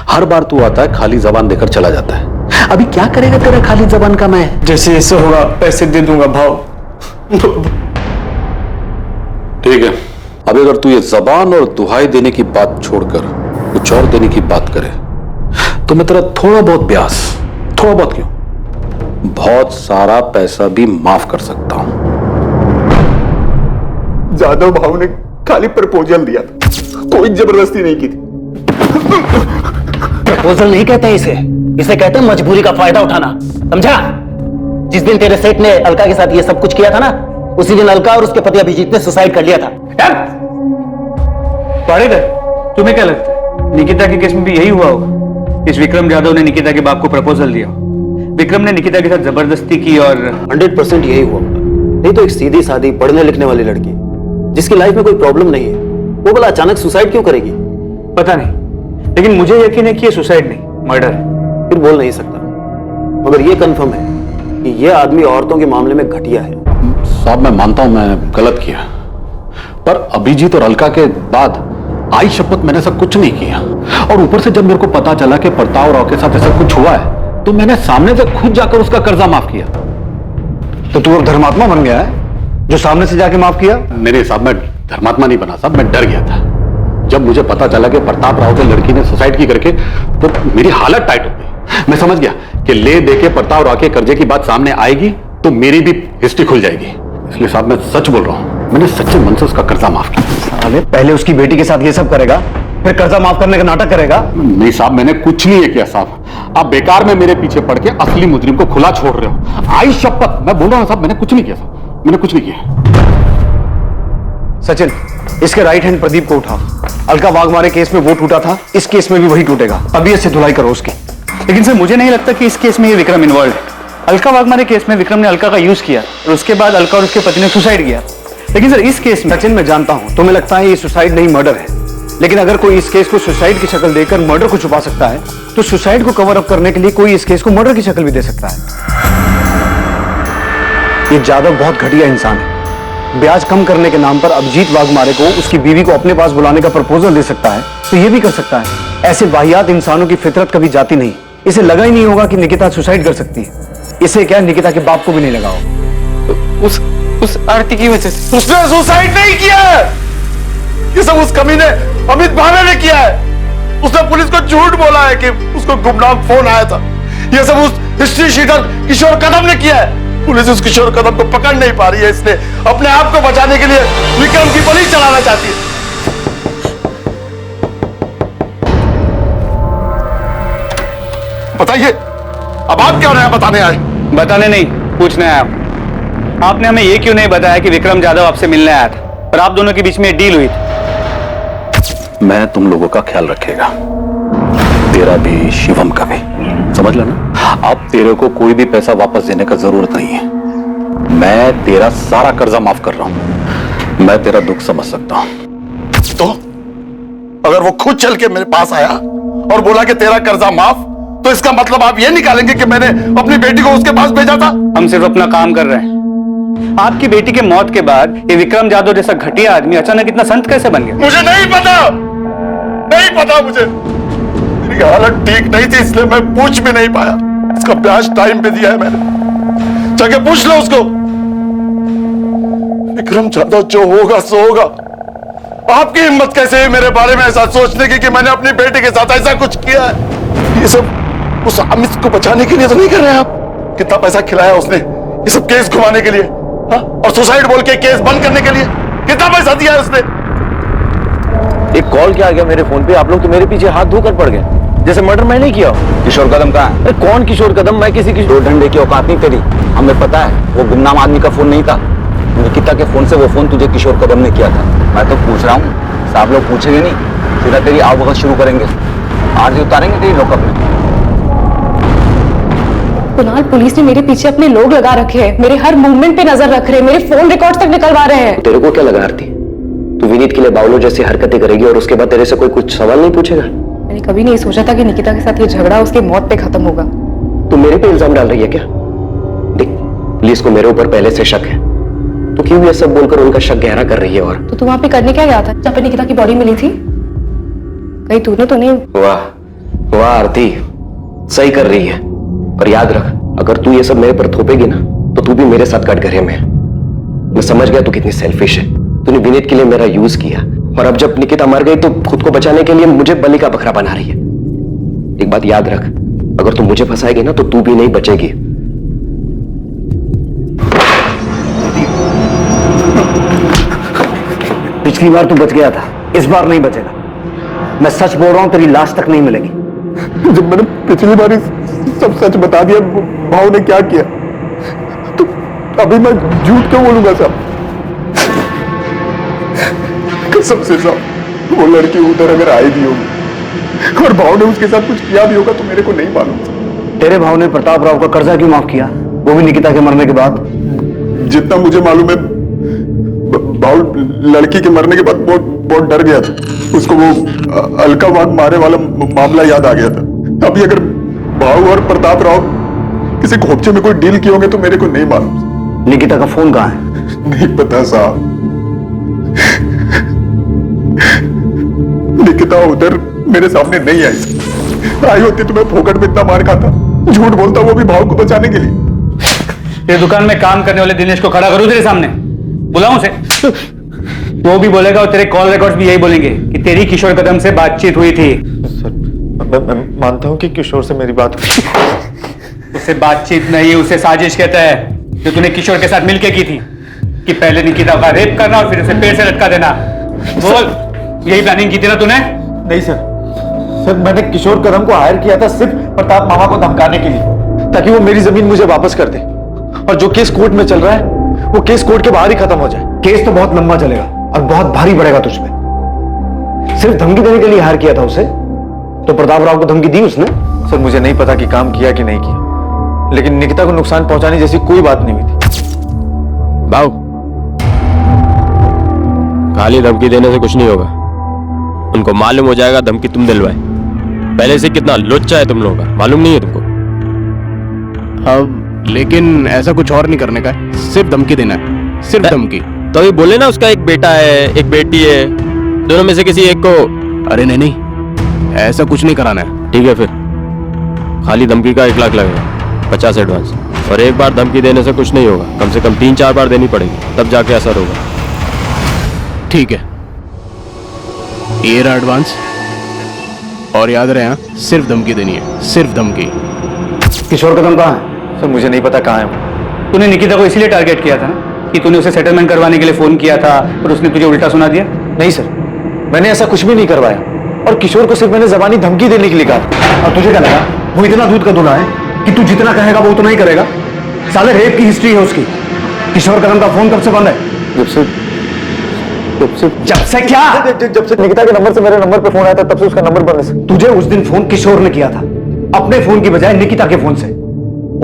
हर बार तू आता है खाली जबान देकर चला जाता है। अभी क्या करेगा तेरा खाली जबान का मैं? जैसे ऐसे होगा पैसे दे दूंगा भाव। ठीक है, अभी अगर तू ये जबान और दुहाई देने की बात छोड़कर कुछ और देने की बात करे तो मैं तेरा थोड़ा बहुत ब्याज, थोड़ा बहुत क्यों, बहुत सारा पैसा भी माफ कर सकता हूं। जादव भाव ने खाली प्रपोजल दिया था, कोई जबरदस्ती नहीं की थी। प्रपोजल नहीं कहते इसे, इसे कहते हैं मजबूरी का फायदा उठाना, समझा? जिस दिन तेरे सेठ ने अलका के साथ ये सब कुछ किया था ना, उसी दिन अलका और उसके पति अभिजीत ने सुसाइड कर लिया था। पाड़ेकर, तुम्हें क्या लगता है निकिता के केस में भी यही हुआ होगा? इस विक्रम जाधव ने निकिता के बाप को प्रपोजल दिया, विक्रम ने निकिता के साथ जबरदस्ती की और 100% यही हुआ। नहीं तो एक सीधी सादी पढ़ने लिखने वाली लड़की जिसकी लाइफ में कोई प्रॉब्लम नहीं है, वो भला अचानक सुसाइड क्यों करेगी? पता नहीं, लेकिन मुझे यकीन है कि ये सुसाइड नहीं, मर्डर है। फिर बोल नहीं सकता, मगर ये कंफर्म है कि ये आदमी औरतों के मामले में घटिया है। साहब मैं मानता हूं मैं गलत किया, पर अभिजीत और अलका के बाद आई शपथ मैंने सब कुछ नहीं किया। और ऊपर से जब मेरे को पता चला कि प्रताप राव के साथ ऐसा कुछ हुआ है, तो मैंने सामने से खुद जाकर उसका कर्जा माफ किया। तो तू अब धर्मात्मा बन गया है जो सामने से जाके माफ किया? मेरे साहब मैं धर्मात्मा नहीं बना साहब, मैं डर गया था। जब मुझे पता चला कि प्रताप राव के लड़की ने सुसाइड की करके, तो मेरी हालत टाइट हो गई। मैं समझ गया कि ले दे के प्रताप राव के कर्जे की बात सामने आएगी तो मेरी भी हिस्ट्री खुल जाएगी। इसलिए साहब मैं सच बोल रहा हूं, मैंने सच्चे मन से उसका कर्जा माफ किया। साले पहले उसकी बेटी के साथ ये सब करेगा, फिर कर्जा माफ करने का नाटक करेगा? नहीं साहब मैंने कुछ नहीं किया साहब, आप बेकार में मेरे पीछे पड़ के असली मुजरिम को खुला छोड़ रहे हो। आई शपथ मैं बोल रहा हूं साहब, मैंने कुछ नहीं किया साहब, मैंने कुछ नहीं किया। सचिन, इसके राइट हैंड प्रदीप को उठाओ। अलका वाघमारे केस में वो टूटा था, इस केस में भी वही टूटेगा। अभी इससे धुलाई करो उसकी। लेकिन सर मुझे नहीं लगता कि इस केस में ये विक्रम इन्वॉल्व है। अलका वाघमारे केस में विक्रम ने अलका का यूज किया और उसके बाद अलका और उसके पति ने सुसाइड किया। लेकिन सर इस केस में, सचिन मैं जानता हूं तुम्हें लगता है ये सुसाइड नहीं मर्डर है, लेकिन अगर कोई इस केस को सुसाइड की शक्ल देकर मर्डर को छुपा सकता है, तो सुसाइड को कवर अप करने के लिए कोई इस केस को मर्डर की शक्ल भी दे सकता है। ये जादव बहुत घटिया इंसान है। ब्याज कम करने के नाम पर अभिजीत वाघमारे को उसकी बीवी को अपने पास बुलाने का प्रपोजल दे सकता है, तो ये भी कर सकता है। ऐसे वाहियात इंसानों की फितरत कभी जाती नहीं। इसे लगा ही नहीं होगा कि निकिता सुसाइड कर सकती है। इसे क्या निकिता के बाप को भी नहीं लगा हो। उस आरती की वजह से उसने सुसाइड नहीं किया है, ये सब उस कमीने अमित भावे ने किया है। उसने पुलिस को झूठ बोला है कि उसको गुमनाम फोन आया था। ये सब उस हिस्ट्री शीटर किशोर कदम ने किया है। पुलिस उस किशोर कदम को पकड़ नहीं पा रही है, इसलिए अपने आप को बचाने के लिए विक्रम की बलि चलाना चाहती है। बताइए अब आप क्या नया बताने आए? बताने नहीं, पूछने आया। आपने हमें ये क्यों नहीं बताया कि विक्रम जाधव आपसे मिलने आया था और आप दोनों के बीच में डील हुई थी? मैं तुम लोगों का ख्याल रखेगा, तेरा भी शिवम का भी, समझ लेना। अब तेरे को कोई भी पैसा वापस देने का जरूरत नहीं है। मैं तेरा सारा कर्जा माफ कर रहा हूं। मैं तेरा दुख समझ सकता हूं। तो अगर वो खुद चल के मेरे पास आया और बोला कि तेरा कर्जा माफ, तो इसका मतलब आप ये निकालेंगे कि मैंने अपनी बेटी को उसके पास भेजा था? हम सिर्फ अपना काम कर रहे हैं। आपकी बेटी के मौत के बाद ये विक्रम जाधव जैसा घटिया आदमी अचानक इतना संत कैसे बन गया? मुझे नहीं पता, नहीं पता मुझे। मेरी हालत ठीक नहीं थी, इसलिए मैं पूछ भी नहीं पाया। इसका ब्याज टाइम पे दिया है मैंने, जाके पूछ लो उसको। विक्रम जाधव जो होगा सो होगा। आपकी हिम्मत कैसे है मेरे बारे में ऐसा सोचने की कि मैंने अपनी बेटी के साथ ऐसा कुछ किया है? ये सब उस अमित को बचाने के लिए तो नहीं कर रहे आप? कितना पैसा खिलाया उसने ये सब केस घुमाने के लिए, हा? और सुसाइड बोल के केस बंद करने के लिए कितना पैसा दिया है उसने? एक कॉल क्या आ गया मेरे फोन पे, आप लोग तो मेरे पीछे हाथ धोकर पड़ गए जैसे मर्डर मैं नहीं किया। किशोर कदम कहाँ है? अरे कौन किशोर कदम? मैं किसी की दो डंडे की औकात नहीं तेरी, हमें पता है। वो गुमनाम आदमी का फोन नहीं था, निकिता के फोन से वो फोन तुझे किशोर कदम ने किया था। मैं तो पूछ रहा हूँ, साहब लोग पूछेंगे नहीं, सीधा तेरी आवभगत शुरू करेंगे, आरती उतारेंगे तेरी लॉकअप में। कुणाल, पुलिस ने मेरे पीछे अपने लोग लगा रखे हैं, मेरे हर मूवमेंट पे नजर रख रहे हैं, मेरे फोन रिकॉर्ड्स तक निकलवा रहे हैं। तेरे को क्या लगा आरती, तू विनीत के लिए बावलो जैसी हरकतें करेगी और उसके बाद तेरे से कोई कुछ सवाल नहीं पूछेगा? मैंने कभी नहीं सोचा था कि निकिता के साथ ये झगड़ा उसके मौत पे खत्म होगा। तू मेरे पे इल्जाम डाल रही है क्या? देख, पुलिस को मेरे ऊपर पहले से शक है, तो क्यों ये सब बोलकर उनका शक गहरा कर रही है? और तो तू वहां पे करने क्या गया था जहाँ पे निकिता की बॉडी मिली थी? कहीं तूने तो नहीं? वाह वाह आरती, सही कर रही है। पर याद रख, अगर तू ये सब मेरे पर थोपेगी ना, तो तू भी मेरे साथ कटघरे में। मैं समझ गया तू कितनी सेल्फिश है। तूने विनीत के लिए मेरा यूज किया, और अब जब निकिता मर गई तो खुद को बचाने के लिए मुझे बलि का बकरा बना रही है। एक बात याद रख, अगर तू मुझे फंसाएगी ना तो तू भी नहीं बचेगी। पिछली बार तू बच गया था, इस बार नहीं बचेगा। मैं सच बोल रहा हूं, तेरी लाश तक नहीं मिलेगी। जब मैंने पिछली बार सब सच बता दिया भाव ने क्या किया, तो अभी मैं झूठ क्यों बोलूंगा साहब? कसम से साहब, वो लड़की उधर अगर आई भी होगी और भाव ने उसके साथ कुछ किया भी होगा तो मेरे को नहीं मालूम। तेरे भाव ने प्रताप राव का कर्जा क्यों माफ किया, वो भी निकिता के मरने के बाद? जितना मुझे मालूम है, भाव लड़की के मरने के बाद बहुत डर गया था। उसको वो अलका वाघ मारे वाला मामला याद आ गया था। अभी अगर भाव और प्रताप राव किसी खोपचे में कोई डील किए होंगे तो मेरे को नहीं मालूम। निकिता का फोन कहाँ है? नहीं पता साहब। निकिता उधर मेरे सामने नहीं आई होती तो मैं फोकट में इतना मार खाता। झूठ बोलता वो भी भाव को बचाने के लिए। ये दुकान में काम करने वाले दिनेश को खड़ा करूं तेरे सामने, बुलाऊं उसे? वो भी बोलेगा और तेरे कॉल रिकॉर्ड्स भी यही बोलेंगे कि तेरी किशोर कदम से बातचीत हुई थी। सर, मैं मानता हूं कि किशोर से मेरी बात हुई। उसे बातचीत नहीं, उसे साजिश कहता है, जो तूने किशोर के साथ मिलकर की थी कि पहले निकिता का रेप करना और फिर उसे पेड़ से लटका देना। बोल, यही प्लानिंग की थी ना तूने? नहीं सर, मैंने किशोर कदम को हायर किया था सिर्फ प्रताप मामा को धमकाने के लिए, ताकि वो मेरी जमीन मुझे वापस कर दे। और जो केस कोर्ट में चल रहा है वो केस कोर्ट के बाहर ही खत्म हो जाए। केस तो बहुत लंबा चलेगा और बहुत भारी पड़ेगा तुझ पे। सिर्फ धमकी देने के लिए हायर किया था उसे, तो प्रताप राव को धमकी दी उसने? सर, मुझे नहीं पता कि काम किया कि नहीं किया, लेकिन निकिता को नुकसान पहुंचाने जैसी कोई बात नहीं हुई थी। भाव, खाली धमकी देने से कुछ नहीं होगा। उनको मालूम हो जाएगा धमकी तुम दिलवाए। पहले से कितना लुच्चा है तुम लोगों का, मालूम नहीं है तुमको? अब लेकिन ऐसा कुछ और नहीं करने का है, सिर्फ धमकी देना है, सिर्फ धमकी। तो अभी बोले ना उसका एक बेटा है, एक बेटी है, दोनों में से किसी एक को। अरे नहीं, ऐसा कुछ नहीं कराना है। ठीक है, फिर खाली धमकी का 1 लाख लगेगा, 50 एडवांस। और एक बार धमकी देने से कुछ नहीं होगा, कम से कम 3-4 बार देनी पड़ेगी, तब जाके असर होगा। ठीक है, ये रहा एडवांस। और याद रहे, हाँ, सिर्फ धमकी देनी है, सिर्फ धमकी। किशोर कदम कहाँ है? सर, मुझे नहीं पता कहाँ है। तूने निकिता को इसीलिए टारगेट किया था ना कि तूने उसे सेटलमेंट करवाने के लिए फोन किया था और उसने तुझे उल्टा सुना दिया? नहीं सर, मैंने ऐसा कुछ भी नहीं करवाया और किशोर को सिर्फ मैंने जबानी धमकी देने के लिए कहा। और तुझे क्या लगा वो इतना दूध का दूल्हा है कि तू जितना कहेगा वो उतना ही करेगा? साले रेप की हिस्ट्री है उसकी। किशोर कदम का फोन कब से बंद है? जब से क्या? जब से निकिता के नंबर से मेरे नंबर पे फोन आया था तब से उसका नंबर बंद है। तुझे उस दिन फोन किशोर ने किया था, अपने फोन की बजाय निकिता के फोन से।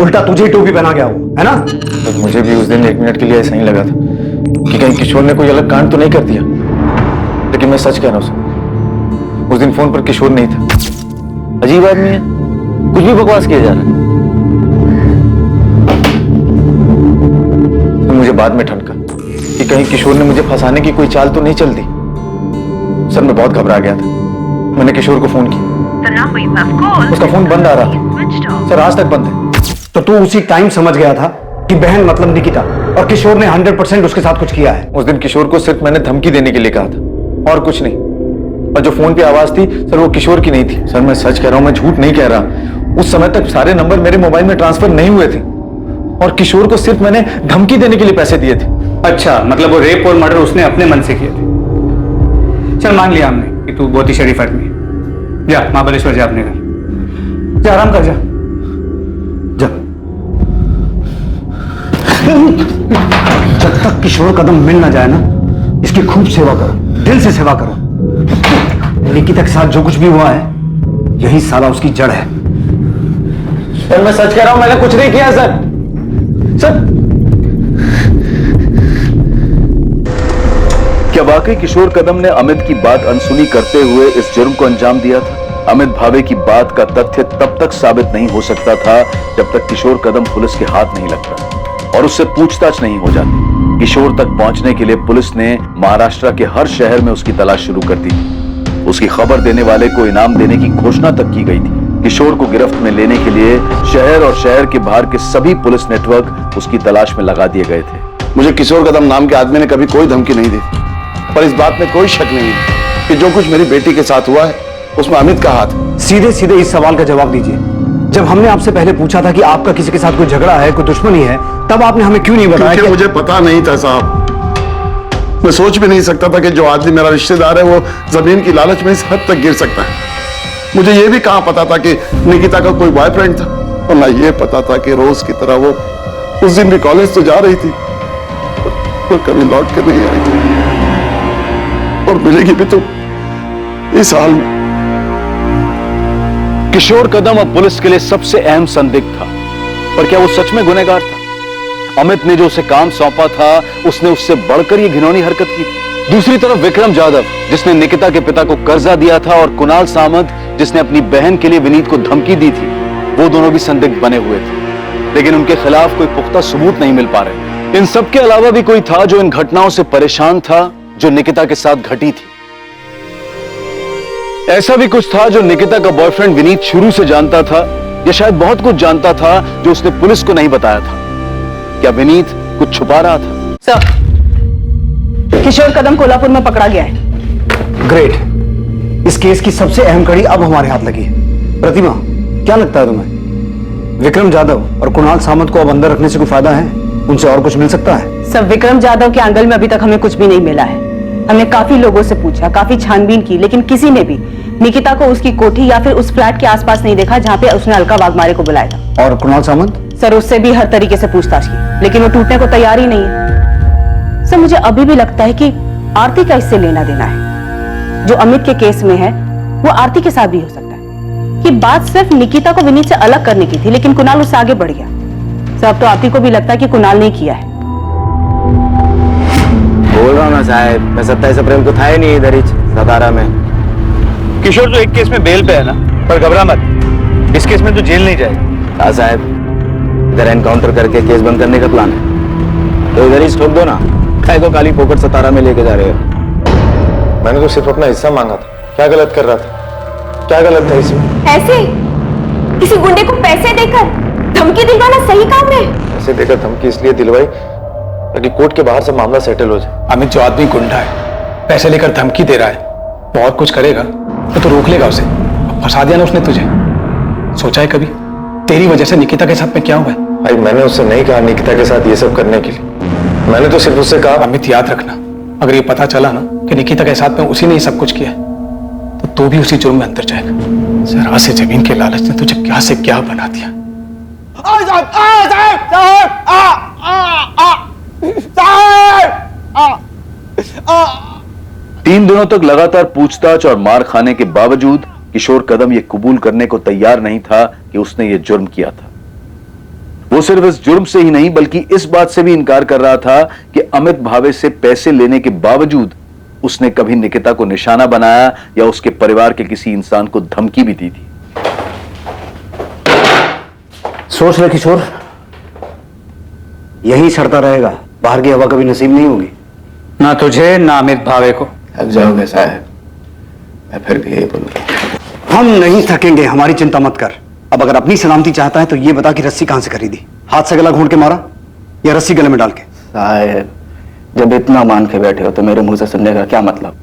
उल्टा तुझे ही टोपी पहना गया वो, है ना? तो मुझे भी उस दिन 1 मिनट के लिए ऐसा ही लगा था कि कहीं किशोर ने कोई अलग कांड तो नहीं कर दिया, लेकिन मैं सच कह रहा हूं, उस दिन फोन पर किशोर नहीं था। अजीब आदमी है, कुछ भी बकवास किया जा रहा है। तो मुझे बाद में ठनका कि कहीं किशोर ने मुझे फंसाने की कोई चाल तो नहीं चल दी। सर, मैं बहुत घबरा गया था। मैंने किशोर को फोन किया, उसका फोन बंद आ रहा था। सर, आज तक बंद है। तो तू उसी टाइम समझ गया था कि बहन मतलब निकिता और किशोर ने 100% उसके साथ कुछ किया है? उस दिन किशोर को सिर्फ मैंने धमकी देने के लिए कहा था और कुछ नहीं। और जो फोन पे आवाज थी सर, वो किशोर की नहीं थी। सर, मैं सच कह रहा हूं, मैं झूठ नहीं कह रहा। उस समय तक सारे नंबर मेरे मोबाइल में ट्रांसफर नहीं हुए थे और किशोर को सिर्फ मैंने धमकी देने के लिए पैसे दिए थे। अच्छा, मतलब वो रेप और मर्डर उसने अपने मन से किए थे। चल, मान लिया हमने कि तू बहुत ही शरीफ आदमी है। जा महाबलेश्वर, जा अपने घर, जा आराम कर, जा। जब तक किशोर कदम मिल ना जाए ना, इसकी खूब सेवा करो, दिल से सेवा करो। निकिता के साथ जो कुछ भी हुआ है, यही साला उसकी जड़ है। सर, मैं सच कह रहा हूं, मैंने कुछ नहीं किया सर। क्या वाकई किशोर कदम ने अमित की बात अनसुनी करते हुए इस जुर्म को अंजाम दिया था? अमित भावे की बात का तथ्य तब तक साबित नहीं हो सकता था जब तक किशोर कदम पुलिस के हाथ नहीं लगता और उससे पूछताछ नहीं हो जाती। किशोर तक पहुंचने के लिए पुलिस ने महाराष्ट्र के हर शहर में उसकी तलाश शुरू कर दी। उसकी खबर देने वाले को इनाम देने की घोषणा तक की गई थी। किशोर को गिरफ्त में लेने के लिए शहर और शहर के बाहर के सभी पुलिस नेटवर्क उसकी तलाश में लगा दिए गए थे। मुझे किशोर कदम नाम के आदमी ने कभी कोई धमकी नहीं दी, पर इस बात में कोई शक नहीं है कि जो कुछ मेरी बेटी के साथ हुआ है उसमें अमित का हाथ। सीधे सीधे इस सवाल का जवाब दीजिए। जब हमने आपसे पहले पूछा था कि आपका किसी के साथ कोई झगड़ा है, कोई दुश्मनी है, तब आपने हमें क्यों नहीं बताया? मुझे पता नहीं था साहब। मैं सोच भी नहीं सकता था कि जो आदमी मेरा रिश्तेदार है वो जमीन की लालच में इस हद तक गिर सकता है। मुझे ये भी कहां पता था कि निकिता का कोई बॉयफ्रेंड था, और ना ये पता था कि रोज की तरह वो उस दिन भी कॉलेज तो जा रही थी और कभी लौट कर नहीं आई थी, और मिलेगी भी तो इस हाल में। किशोर कदम अब पुलिस के लिए सबसे अहम संदिग्ध था, पर क्या वो सच में गुनहगार था? अमित ने जो उसे काम सौंपा था उसने उससे बढ़कर ये घिनौनी हरकत की थी। दूसरी तरफ विक्रम जाधव, जिसने निकिता के पिता को कर्जा दिया था, और कुणाल सामंत, जिसने अपनी बहन के लिए विनीत को धमकी दी थी, वो दोनों भी संदिग्ध बने हुए थे, लेकिन उनके खिलाफ कोई पुख्ता सबूत नहीं मिल पा रहे। इन सब के अलावा भी कोई था जो इन घटनाओं से परेशान था जो निकिता के साथ घटी थी। ऐसा भी कुछ था जो निकिता का बॉयफ्रेंड विनीत शुरू से जानता था, या शायद बहुत कुछ जानता था जो उसने पुलिस को नहीं बताया था। क्या विनीत कुछ छुपा रहा था? सर, किशोर कदम कोल्हापुर में पकड़ा गया है। ग्रेट। इस केस की सबसे अहम कड़ी अब हमारे हाथ लगी है। प्रतिमा, क्या लगता है तुम्हें, विक्रम जाधव और कुणाल सामंत को अब अंदर रखने से कोई फायदा है? उनसे और कुछ मिल सकता है? सर, विक्रम जाधव के एंगल में अभी तक हमें कुछ भी नहीं मिला है। हमने काफी लोगों से पूछा, काफी छानबीन की, लेकिन किसी ने भी निकिता को उसकी कोठी या फिर उस फ्लैट के आसपास नहीं देखा जहाँ पे उसने अलका वाघमारे को बुलाया था। और कुणाल सामंत? सर, उससे भी हर तरीके से पूछताछ की, लेकिन वो टूटने को तैयार ही नहीं है। सर, मुझे अभी भी लगता है कि आरती का इससे लेना देना है। जो अमित के केस में है वो आरती के साथ भी हो सकता है। कि बात सिर्फ निकिता को विनीत से अलग करने की थी, लेकिन कुणाल उससे आगे बढ़ गया। सर, अब तो आरती को भी लगता है कि कुणाल ने किया है। बोल रहा हूँ ना साहब, मैं 27 अप्रैल को था ही नहीं इधर ही सतारा में। किशोर तो एक केस में बेल पे है ना, पर घबरा मत, इस केस में तो जेल नहीं जाएगा। हाँ साहब, इधर एनकाउंटर करके केस बंद करने का प्लान है, तो इधर ही ठोक दो ना। काय को काली पोपट सतारा में लेके जा रहे हो? मैंने तो सिर्फ अपना हिस्सा मांगा था। क्या गलत कर रहा था? क्या गलत था इसमें? ऐसे किसी गुंडे को पैसे देकर धमकी दिलवाना सही काम है? पैसे देकर धमकी इसलिए दिलवाई ताकि कोर्ट के बाहर से मामला सेटल हो जाए। अमित जो आदमी गुंडा है, पैसे लेकर धमकी दे रहा है, बहुत कुछ करेगा तो रोक लेगा उसे। फंसा दिया ना उसने तुझे। सोचा है कभी तेरी वजह से निकिता के साथ में क्या हुआ है? भाई, मैंने उससे नहीं कहा निकिता के साथ ये सब करने के लिए। मैंने तो सिर्फ उससे कहा। अमित, याद रखना, अगर ये पता चला ना कि निकिता के साथ में उसी ने सब कुछ किया तो तू भी उसी जुर्म में अंदर जाएगा। जरा से जमीन के लालच ने तुझे क्या से क्या बना दिया। तीन दिनों तक लगातार पूछताछ और मार खाने के बावजूद किशोर कदम ये कबूल करने को तैयार नहीं था कि उसने ये जुर्म किया था। वो सिर्फ इस जुर्म से ही नहीं बल्कि इस बात से भी इनकार कर रहा था कि अमित भावे से पैसे लेने के बावजूद उसने कभी निकिता को निशाना बनाया या उसके परिवार के किसी इंसान को धमकी भी दी थी। सोच ले किशोर, यही सड़ता रहेगा, बाहर की हवा कभी नसीब नहीं होगी। ना तुझे ना अमित भावे को। थक जाओगे साहब, मैं फिर भी यही बोलूंगा। हम नहीं थकेंगे, हमारी चिंता मत कर। अब अगर अपनी सलामती चाहता है तो ये बता कि रस्सी कहां से खरीदी? हाथ से गला घोंट के मारा या रस्सी गले में डाल के? साहब, जब इतना मान के बैठे हो तो मेरे मुंह से सुनने का क्या मतलब?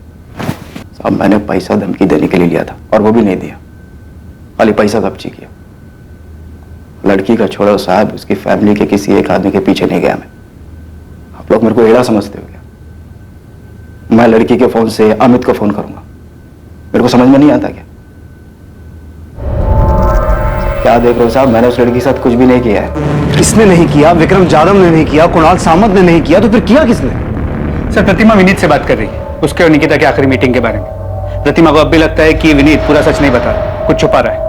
साहब, मैंने पैसा धमकी देने के लिए लिया था और वो भी नहीं दिया, खाली पैसा कब्जी किया। लड़की का छोड़ो साहब, उसकी फैमिली के किसी एक आदमी के पीछे नहीं गया मैं। आप लोग मेरे को एड़ा समझते हो क्या? मैं लड़की के फोन से अमित को फोन करूंगा, मेरे को समझ में नहीं आता क्या? क्या देख रहे हो साहब, मैंने उस लड़की के साथ कुछ भी नहीं किया है। किसने नहीं किया? विक्रम जाधव ने नहीं किया, कुणाल सामंत ने नहीं किया, तो फिर किया किसने? सर, प्रतिमा विनीत से बात कर रही है, उसके और निकिता की आखिरी मीटिंग के बारे में। प्रतिमा को अब भी लगता है कि विनीत पूरा सच नहीं बता रहा, कुछ छुपा रहा है।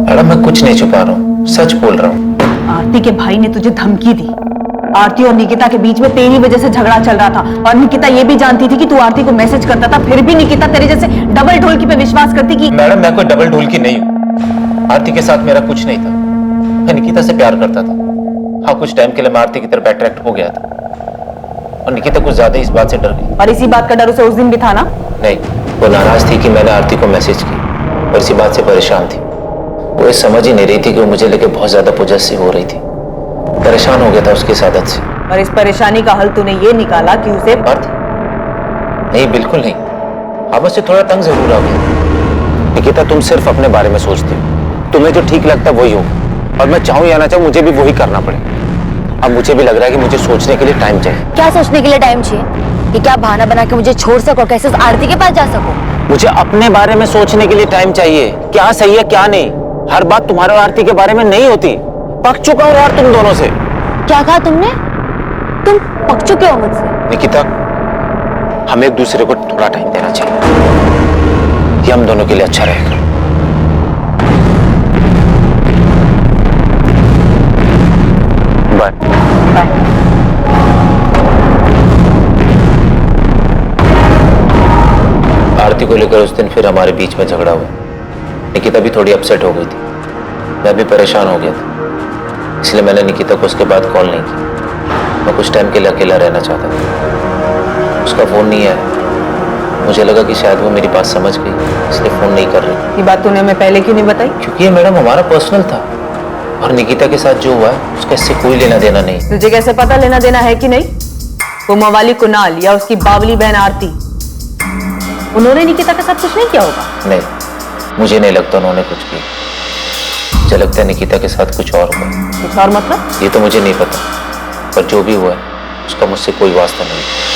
मैडम, मैं कुछ नहीं छुपा रहा हूँ, सच बोल रहा हूँ। आरती के भाई ने तुझे धमकी दी। आरती और निकिता के बीच में तेरी वजह से झगड़ा चल रहा था, और निकिता ये भी जानती थी कि तू आरती को मैसेज करता था, फिर भी निकिता तेरे जैसे डबल ढोलकी पे विश्वास करती कि। मैडम, मैं कोई डबल ढोलकी नहीं हूँ। आरती के साथ मेरा कुछ नहीं था, मैं निकिता से प्यार करता था। हाँ, कुछ टाइम के लिए मैं आरती की तरफ अट्रैक्ट हो गया था, और निकिता कुछ ज्यादा इस बात से डर गई। और इसी बात का डर उसे उस दिन भी था ना? नहीं, वो नाराज थी कि मैंने आरती को मैसेज की, और इसी बात से परेशान थी। वो ये समझ ही नहीं रही थी कि वो मुझे लेके बहुत ज्यादा पोजेसिव हो रही थी। परेशान हो गया था उसकी इस आदत से। और इस परेशानी का हल तूने ये निकाला कि उसे। नहीं, बिल्कुल नहीं। हाँ, बस थोड़ा तंग जरूर आ गया। निकिता, तुम सिर्फ अपने बारे में सोचती हो, तुम्हें जो ठीक लगता है वही हो, और मैं चाहूं या ना चाहूं मुझे भी वही करना पड़े। अब मुझे भी लग रहा है कि मुझे सोचने के लिए टाइम चाहिए। क्या सोचने के लिए टाइम चाहिए? कि क्या बहाना बना के मुझे छोड़ सको, कैसे उस आरती के पास जा सको। मुझे अपने बारे में सोचने के लिए टाइम चाहिए, क्या सही है क्या नहीं। हर बात तुम्हारे और आरती के बारे में नहीं होती। पक चुका हूं यार तुम दोनों से। क्या कहा तुमने? तुम पक चुके हो मुझसे? निकिता, हमें एक दूसरे को थोड़ा टाइम देना चाहिए, ये हम दोनों के लिए अच्छा रहेगा। Bye bye. आरती को लेकर उस दिन फिर हमारे बीच में झगड़ा हुआ। निकिता भी थोड़ी अपसेट हो गई थी, मैं भी परेशान हो गया था, इसलिए मैंने निकिता को उसके बाद कॉल नहीं की। मैं कुछ टाइम के लिए अकेला रहना चाहता था। उसका फोन नहीं आया, मुझे लगा कि शायद वो मेरी बात समझ गई, इसलिए फोन नहीं कर रही। ये बात तूने हमें पहले क्यों नहीं बताई? क्योंकि ये मैडम हमारा पर्सनल था, और निकिता के साथ जो हुआ है उसका इससे कोई लेना देना नहीं। तुझे कैसे पता लेना देना है कि नहीं? वो मवाली कुणाल या उसकी बावली बहन आरती, उन्होंने निकिता के साथ कुछ नहीं किया होगा? नहीं, मुझे नहीं लगता उन्होंने कुछ किया। मुझे लगता है निकिता के साथ कुछ और हुआ। कुछ और मतलब? ये तो मुझे नहीं पता, पर जो भी हुआ है उसका मुझसे कोई वास्ता नहीं।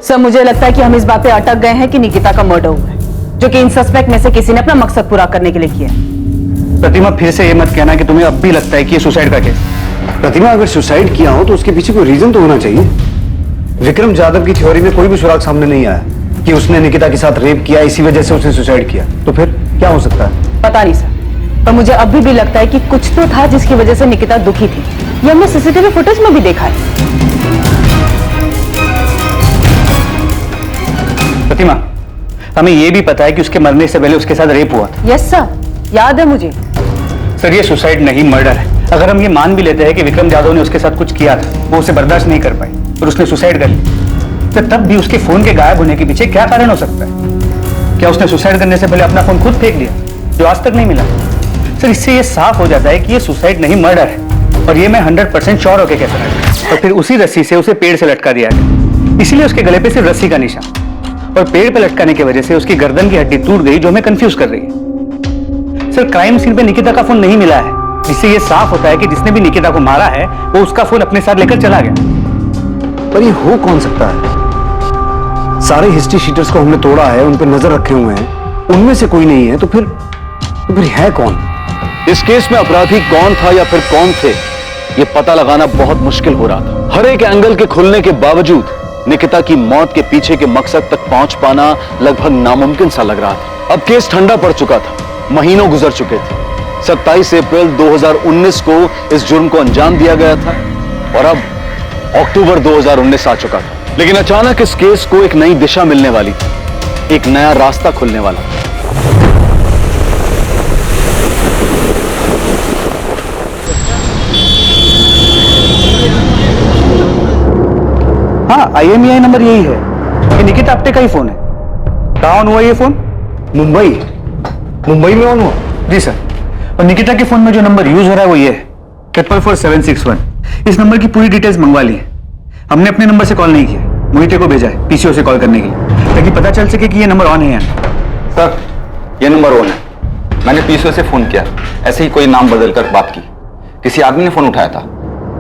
सर, मुझे लगता है कि हम इस बात पे अटक गए हैं कि निकिता का मर्डर हुआ है, जो कि इन सस्पेक्ट में से किसी ने अपना मकसद पूरा करने के लिए किया है। प्रतिमा, फिर से ये मत कहना कि तुम्हें अब भी लगता है कि ये सुसाइड का केस। प्रतिमा, अगर सुसाइड किया हो तो उसके पीछे कोई रीजन तो होना चाहिए। विक्रम जाधव की थ्योरी में कोई भी सुराग सामने नहीं आया कि उसने निकिता के साथ रेप किया, इसी वजह से उसने सुसाइड किया। तो फिर क्या हो सकता है? पता नहीं सर, पर मुझे अभी भी लगता है कि कुछ तो था जिसकी वजह से निकिता दुखी थी। ये हमने सीसीटीवी फुटेज में भी देखा है। प्रतिमा, हमें यह भी पता है कि उसके मरने से पहले उसके साथ रेप हुआ था। यस सर, याद है मुझे। सर, ये सुसाइड नहीं, मर्डर है। अगर हम ये मान भी लेते हैं कि विक्रम जाधव ने उसके साथ कुछ किया था, वो उसे बर्दाश्त नहीं कर पाई और उसने सुसाइड कर ली, तो तब भी उसके फोन के गायब होने के पीछे क्या कारण हो सकता है? क्या उसने सुसाइड करने से पहले अपना फोन खुद फेंक दिया, जो आज तक नहीं मिला? सर, इससे ये साफ हो जाता है कि ये सुसाइड नहीं, मर्डर है, और ये मैं 100% श्योर होकर कह सकता हूं। और फिर उसी रस्सी से उसे पेड़ से लटका दिया गया, इसीलिए उसके गले पे सिर्फ रस्सी का निशान, और पेड़ पे लटकाने की वजह से उसकी गर्दन की हड्डी टूट गई, जो हमें कंफ्यूज कर रही है। सर, क्राइम सीन पे निकिता का फोन नहीं मिला है, जिससे ये साफ होता है कि जिसने भी निकिता को मारा है वो उसका फोन अपने साथ लेकर चला गया। पर ये हो कौन सकता है? सारे हिस्ट्री शीटर्स को हमने तोड़ा है, उन पर नजर रखे हुए हैं, उनमें से कोई नहीं है, तो फिर है कौन? इस केस में अपराधी कौन था या फिर कौन थे, ये पता लगाना बहुत मुश्किल हो रहा था। हर एक एंगल के खुलने के बावजूद निकिता की मौत के पीछे के मकसद तक पहुंच पाना लगभग नामुमकिन सा लग रहा था। अब केस ठंडा पड़ चुका था, महीनों गुजर चुके थे। 27 अप्रैल 2019 को इस जुर्म को अंजाम दिया गया था, और अब अक्टूबर 2019 आ चुका था। लेकिन अचानक इस केस को एक नई दिशा मिलने वाली थी, एक नया रास्ता खुलने वाला। हाँ, IMEI नंबर यही है। ये निकिता आप्टे का ही फोन है। कहाँ ऑन हुआ ये फोन? मुंबई में ऑन हुआ? जी सर। और निकिता के फोन में जो नंबर यूज हो रहा है वो ये है 44761। इस नंबर की पूरी डिटेल्स मंगवा ली है। हमने अपने नंबर से कॉल नहीं किया, मोहिते को भेजा है PCO से कॉल करने के लिए, ताकि पता चल सके कि ये नंबर ऑन है या नहीं। सर, ये नंबर ऑन है। मैंने PCO से फोन किया, ऐसे ही कोई नाम बदल कर बात की। किसी आदमी ने फोन उठाया था,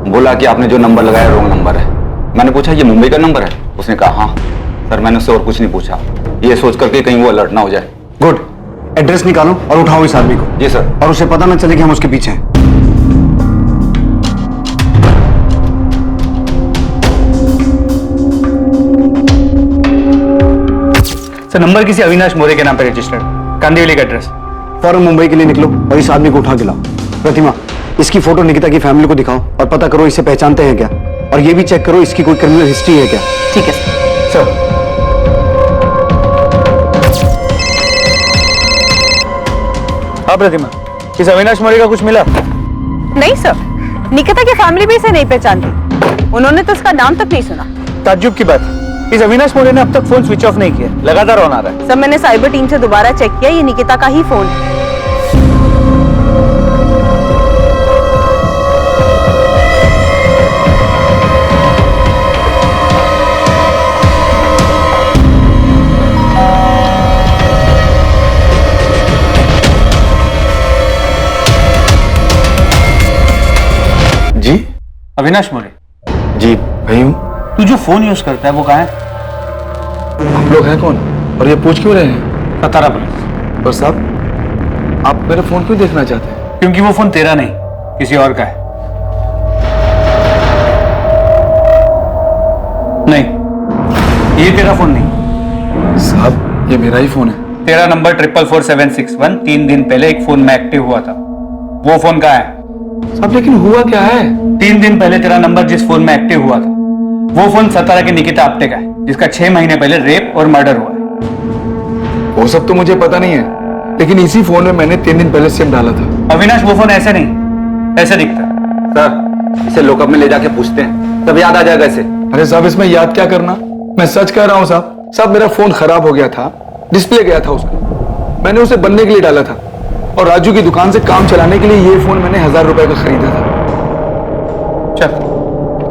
बोला कि आपने जो नंबर लगाया रॉन्ग नंबर है। मैंने पूछा ये मुंबई का नंबर है? उसने कहा हाँ। सर, मैंने उससे और कुछ नहीं पूछा, ये सोच करके कहीं वो अलर्ट ना हो जाए। गुड, एड्रेस निकालो और उठाओ इस आदमी को। जी सर। और उसे पता ना चले कि हम उसके पीछे हैं। सर, नंबर किसी अविनाश मोरे के नाम पर रजिस्टर्ड, कांदिवली का एड्रेस। फौरन मुंबई के लिए निकलो और इस आदमी को उठा के लाओ। प्रतिमा, इसकी फोटो निकिता की फैमिली को दिखाओ और पता करो इसे पहचानते हैं क्या। और ये भी चेक करो इसकी कोई क्रिमिनल हिस्ट्री है क्या। ठीक है सर। हाँ प्रतिमा, इस अविनाश मौर्य का कुछ मिला? नहीं सर, निकिता की फैमिली भी इसे नहीं पहचानती, उन्होंने तो इसका नाम तक नहीं सुना। ताज्जुब की बात, इस अविनाश मौर्य ने अब तक फोन स्विच ऑफ नहीं किया, लगातार ऑन आ रहा है। सर मैंने साइबर टीम से दोबारा चेक किया, ये निकिता का ही फोन है। जी अविनाश मौर्य, जी भाई हूँ। तू जो फोन यूज करता है वो कहाँ है? आप लोग हैं कौन और ये पूछ क्यों रहे हैं? सतारा पुलिस। और साहब आप मेरा फोन क्यों देखना चाहते हैं? क्योंकि वो फोन तेरा नहीं, किसी और का है। नहीं, ये तेरा फोन नहीं। साहब ये मेरा ही फोन है। तेरा नंबर 444761 3 दिन पहले एक फोन में एक्टिव हुआ था, वो फोन कहाँ है? साहब लेकिन हुआ क्या है? 3 दिन पहले तेरा नंबर जिस फोन में एक्टिव हुआ था वो फोन सतारा के निकिता आप्टे का है, जिसका 6 महीने पहले रेप और मर्डर हुआ है। वो सब तो मुझे पता नहीं है, लेकिन इसी फोन में मैंने 3 दिन पहले सिम डाला था। अविनाश वो फोन ऐसे नहीं, ऐसे दिखता है। सर इसे लॉकअप में ले जाके पूछते हैं, तब याद आ जाएगा इसे। अरे साहब इसमें याद क्या करना, मैं सच कह रहा हूँ साहब। साहब मेरा फोन खराब हो गया था, डिस्प्ले गया था उसका, मैंने उसे बनने के लिए डाला था और राजू की दुकान से काम चलाने के लिए ये फोन मैंने 1000 रुपए का खरीदा था। चल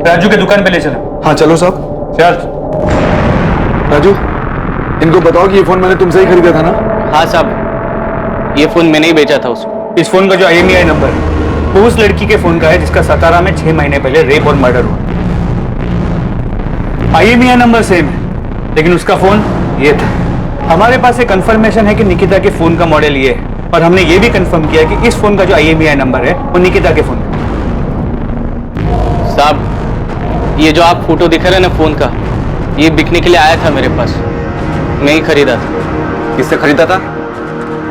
राजू के दुकान पे ले चलो। हाँ चलो साहब। चल राजू इनको बताओ कि ये फोन मैंने तुमसे ही खरीदा था ना? हाँ साहब, ये फोन मैंने ही बेचा था उसको। इस फोन का जो IMEI नंबर है वो उस लड़की के फोन का है जिसका सतारा में 6 महीने पहले रेप और मर्डर हुआ। IMEI नंबर सेम है, लेकिन उसका फोन ये था। हमारे पास एक कंफर्मेशन है कि निकिता के फोन का मॉडल ये है, और हमने ये भी कंफर्म किया कि इस फोन का जो IMEI नंबर है वो निकिता के फोन का। साहब ये जो आप फोटो दिखा रहे हैं ना फोन का, ये बिकने के लिए आया था मेरे पास, मैं ही खरीदा था। किससे खरीदा था?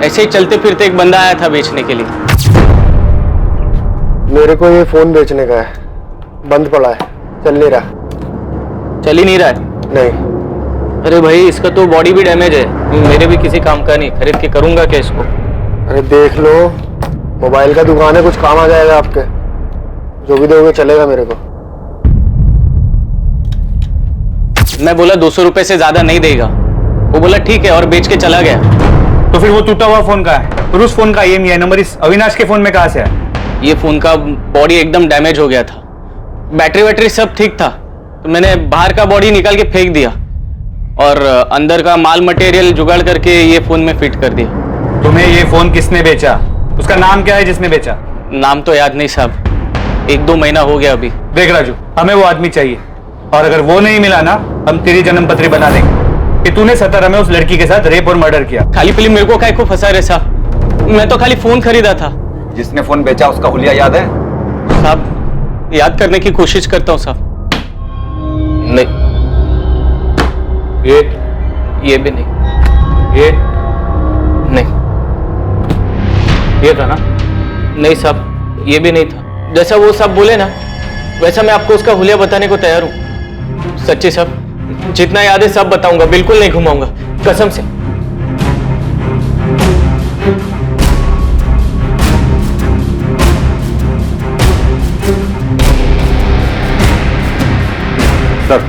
ऐसे ही चलते फिरते एक बंदा आया था बेचने के लिए। मेरे को ये फोन बेचने का है, बंद पड़ा है, चल नहीं रहा। चल ही नहीं रहा है? नहीं। अरे भाई इसका तो बॉडी भी डैमेज है, मेरे भी किसी काम का नहीं, खरीद के करूंगा क्या इसको? अरे देख लो, मोबाइल का दुकान है, कुछ काम आ जाएगा आपके, जो भी दोगे चलेगा मेरे को। मैं बोला 200 रुपए से ज्यादा नहीं देगा, वो बोला ठीक है और बेच के चला गया। तो फिर वो टूटा हुआ फोन कहाँ है? और उस फोन का IMEI नंबर इस अविनाश के फोन में कहाँ से आया? ये फोन का बॉडी एकदम डैमेज हो गया था, बैटरी वैटरी सब ठीक था, तो मैंने बाहर का बॉडी निकाल के फेंक दिया और अंदर का माल मटेरियल जुगाड़ करके ये फोन में फिट कर दिया। तुम्हें ये फोन किसने बेचा? उसका नाम क्या है जिसने बेचा? नाम तो याद नहीं साहब, 1-2 महीना हो गया अभी। देख राजू, हमें वो आदमी चाहिए, और अगर वो नहीं मिला ना हम तेरी जन्म पत्री बना देंगे कि तूने सतारा में उस लड़की के साथ रेप और मर्डर किया। खाली पीली मेरे को काहे को फंसा रहे साहब, मैं तो खाली फोन खरीदा था। जिसने फोन बेचा उसका हुलिया याद है? साहब याद करने की कोशिश करता हूँ साहब। नहीं, ये भी नहीं, ये नहीं, ये था ना? नहीं साहब ये भी नहीं था। जैसा वो सब बोले ना वैसा मैं आपको उसका हुलिया बताने को तैयार हूँ। सच्ची साहब, जितना याद है सब बताऊंगा, बिल्कुल नहीं घुमाऊंगा, कसम से। सर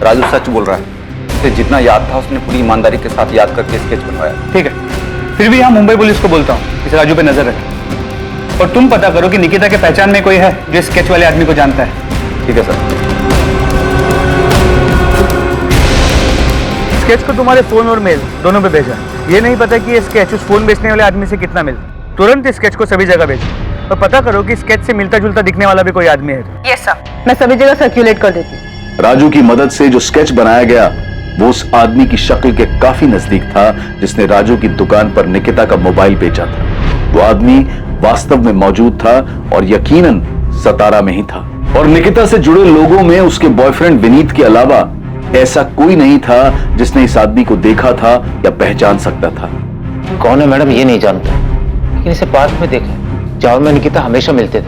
राजू सच बोल रहा है, उसे जितना याद था उसने पूरी ईमानदारी के साथ याद करके स्केच बनवाया। ठीक है, फिर भी यहाँ मुंबई पुलिस को बोलता हूँ इस राजू पे नजर रखें, और तुम पता करो कि निकिता के पहचान में कोई है जो स्केच वाले आदमी को जानता है। ठीक है सर। स्केच को तुम्हारे फोन और मेल दोनों पे भेजा, ये नहीं पता कि ये स्केच उस फोन बेचने वाले आदमी से कितना मिलता। तुरंत इस स्केच को सभी जगह भेजो और पता करो कि स्केच से मिलता जुलता दिखने वाला भी कोई आदमी है। यस सर, मैं सभी जगह सर्कुलेट कर देती हूँ। राजू की मदद से जो स्केच बनाया गया वो उस आदमी की शक्ल के काफी नजदीक था जिसने राजू की दुकान पर निकिता का मोबाइल बेचा था। वो आदमी वास्तव में मौजूद था और यकीनन सतारा में ही था, और निकिता से जुड़े लोगों में उसके बॉयफ्रेंड विनीत के अलावा ऐसा कोई नहीं था जिसने इस आदमी को देखा था या पहचान सकता था। कौन है मैडम ये नहीं जानता, लेकिन इसे पार्क में देखा है, जहां में निकिता हमेशा मिलते थे।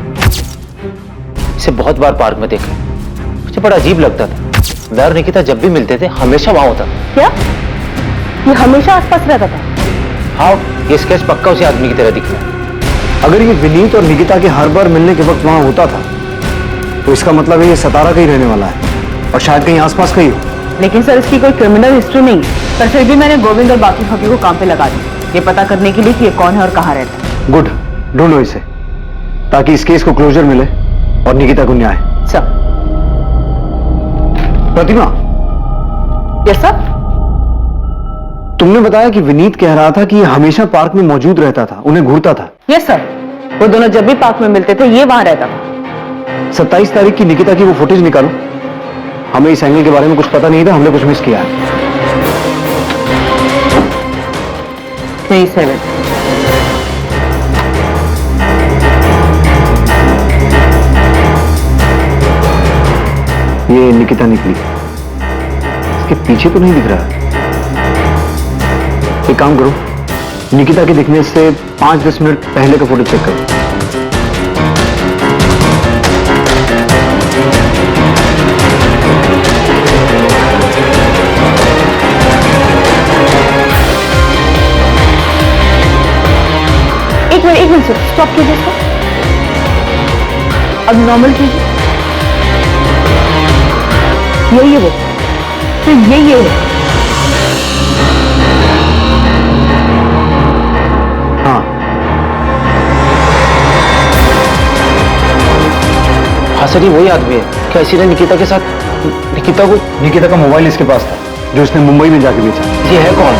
इसे बहुत बार पार्क में देखा, मुझे बड़ा अजीब लगता था। मैं और निकिता जब भी मिलते थे हमेशा वहां होता था। क्या ये हमेशा आसपास रहता था? हाँ, ये स्केच पक्का उसी आदमी की तरह दिख रहा है। अगर ये विनीत और निकिता के हर बार मिलने के वक्त वहां होता था तो इसका मतलब है ये सतारा का ही रहने वाला है और शायद कहीं आसपास का ही हो। लेकिन सर इसकी कोई क्रिमिनल हिस्ट्री नहीं है, पर फिर भी मैंने गोविंद और बाकी ठगी को काम पे लगा दिया, ये पता करने के लिए कि ये कौन है और कहाँ रहता है। गुड, ढूंढो इसे ताकि इस केस को क्लोजर मिले और निकिता को न्याय। सर। प्रतिमा। Yes sir. तुमने बताया कि विनीत कह रहा था कि ये हमेशा पार्क में मौजूद रहता था, उन्हें घूरता था। यस सर, वो दोनों जब भी पार्क में मिलते थे ये वहां रहता था। 27 तारीख की निकिता की वो फुटेज निकालो। हमें इस एंगल के बारे में कुछ पता नहीं था, हमने कुछ मिस किया है। 37। ये निकिता निकली, इसके पीछे तो नहीं दिख रहा है। एक काम करो, निकिता के दिखने से 5-10 मिनट पहले का फोटो चेक करो। एक मिनट सर, स्टॉप कीजिए इसको। अब नॉर्मल कीजिए। यही है वो, तो यही है। हाँ हाँ सर, ये वही आदमी है। क्या इसी ने निकिता के साथ निकिता का मोबाइल इसके पास था जो इसने मुंबई में जाके बेचा। ये है कौन?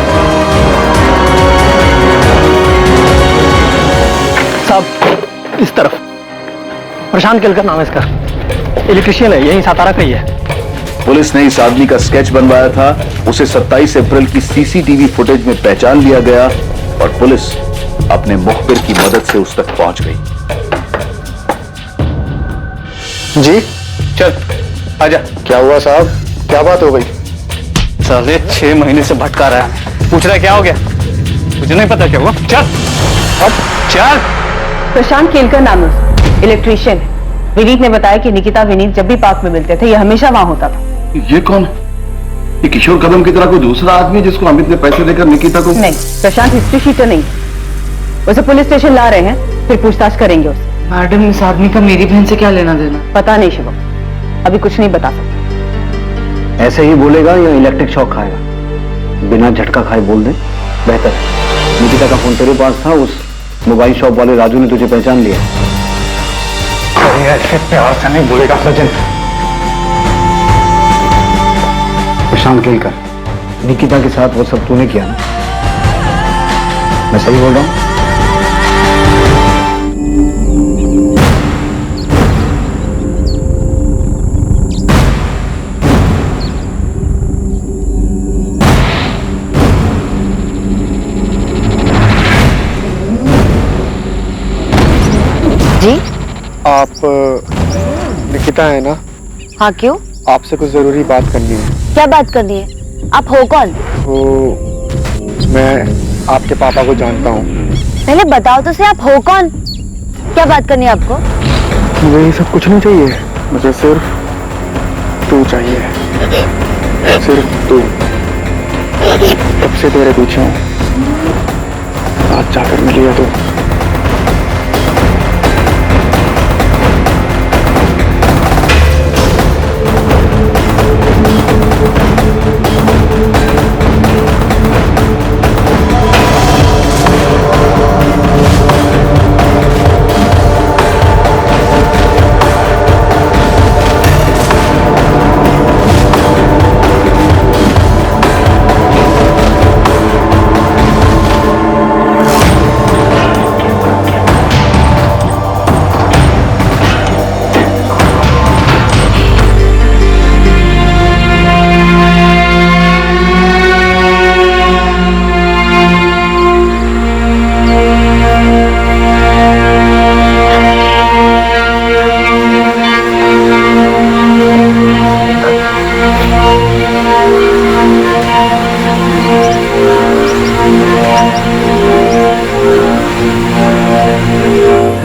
साहब इस तरफ प्रशांत केलकर नाम है इसका, इलेक्ट्रिशियन है, यही सातारा का ही है। पुलिस ने इस आदमी का स्केच बनवाया था, उसे 27 अप्रैल की सीसीटीवी फुटेज में पहचान लिया गया और पुलिस अपने मुखबिर की मदद से उस तक पहुंच गई। जी चल आजा। क्या हुआ साहब, क्या बात हो गई? साले 6 महीने से भटका रहा है, पूछ रहा है क्या हो गया? मुझे नहीं पता क्या हुआ। चल अब चल। प्रशांत केलकर नाम है उसका, इलेक्ट्रिशियन है। विनीत ने बताया कि निकिता विनीत जब भी पार्क में मिलते थे ये हमेशा वहां होता था। ये कौन? ये किशोर कदम की तरह कोई दूसरा आदमी है जिसको अमित ने पैसे देकर निकिता को? नहीं, प्रशांत हिस्ट्री शीटर नहीं। उसे पुलिस स्टेशन ला रहे हैं, फिर पूछताछ करेंगे उससे। मैडम इस आदमी का मेरी बहन से क्या लेना देना? पता नहीं शिवम, अभी कुछ नहीं बता सकता। ऐसे ही बोलेगा या इलेक्ट्रिक शॉक खाएगा? बिना झटका खाए बोल दे, बेहतर है। निकिता का फोन तेरे पास था, उस मोबाइल शॉप वाले राजू ने तुझे पहचान लिया। ऐसे प्यार से नहीं बोलेगा सचिन। प्रशांत केलकर, निकिता के साथ वो सब तूने किया ना? मैं सही बोल रहा हूँ? जी आप निकिता है ना? हाँ क्यों? आपसे कुछ जरूरी बात करनी है। क्या बात करनी है? आप हो कौन? तो मैं आपके पापा को जानता हूँ। पहले बताओ तो सही, आप हो कौन? क्या बात करनी है आपको? मुझे ये सब कुछ नहीं चाहिए, मुझे सिर्फ तू चाहिए, सिर्फ तू। कब से तेरे पीछे हूँ, आज जाकर मिल लिया तू।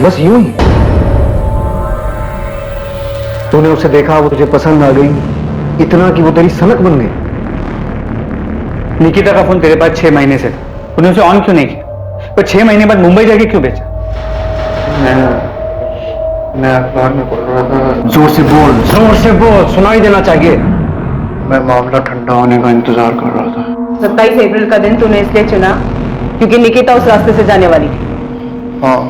बस यूं ही। तूने उसे देखा, वो तुझे पसंद आ गई, इतना कि वो तेरी सनक बन गई। निकिता का फोन तेरे पास 6 महीने से था, तूने उसे ऑन क्यों नहीं किया? पर 6 महीने बाद मुंबई जाके क्यों बेचा? मैं अखबार में पढ़ रहा था। जोर से बोल, जोर से बोल, सुनाई देना चाहिए। मैं मामला ठंडा होने का इंतजार कर रहा था। 27 अप्रैल का दिन तूने इसलिए चुना क्योंकि निकिता उस रास्ते से जाने वाली थी। हाँ,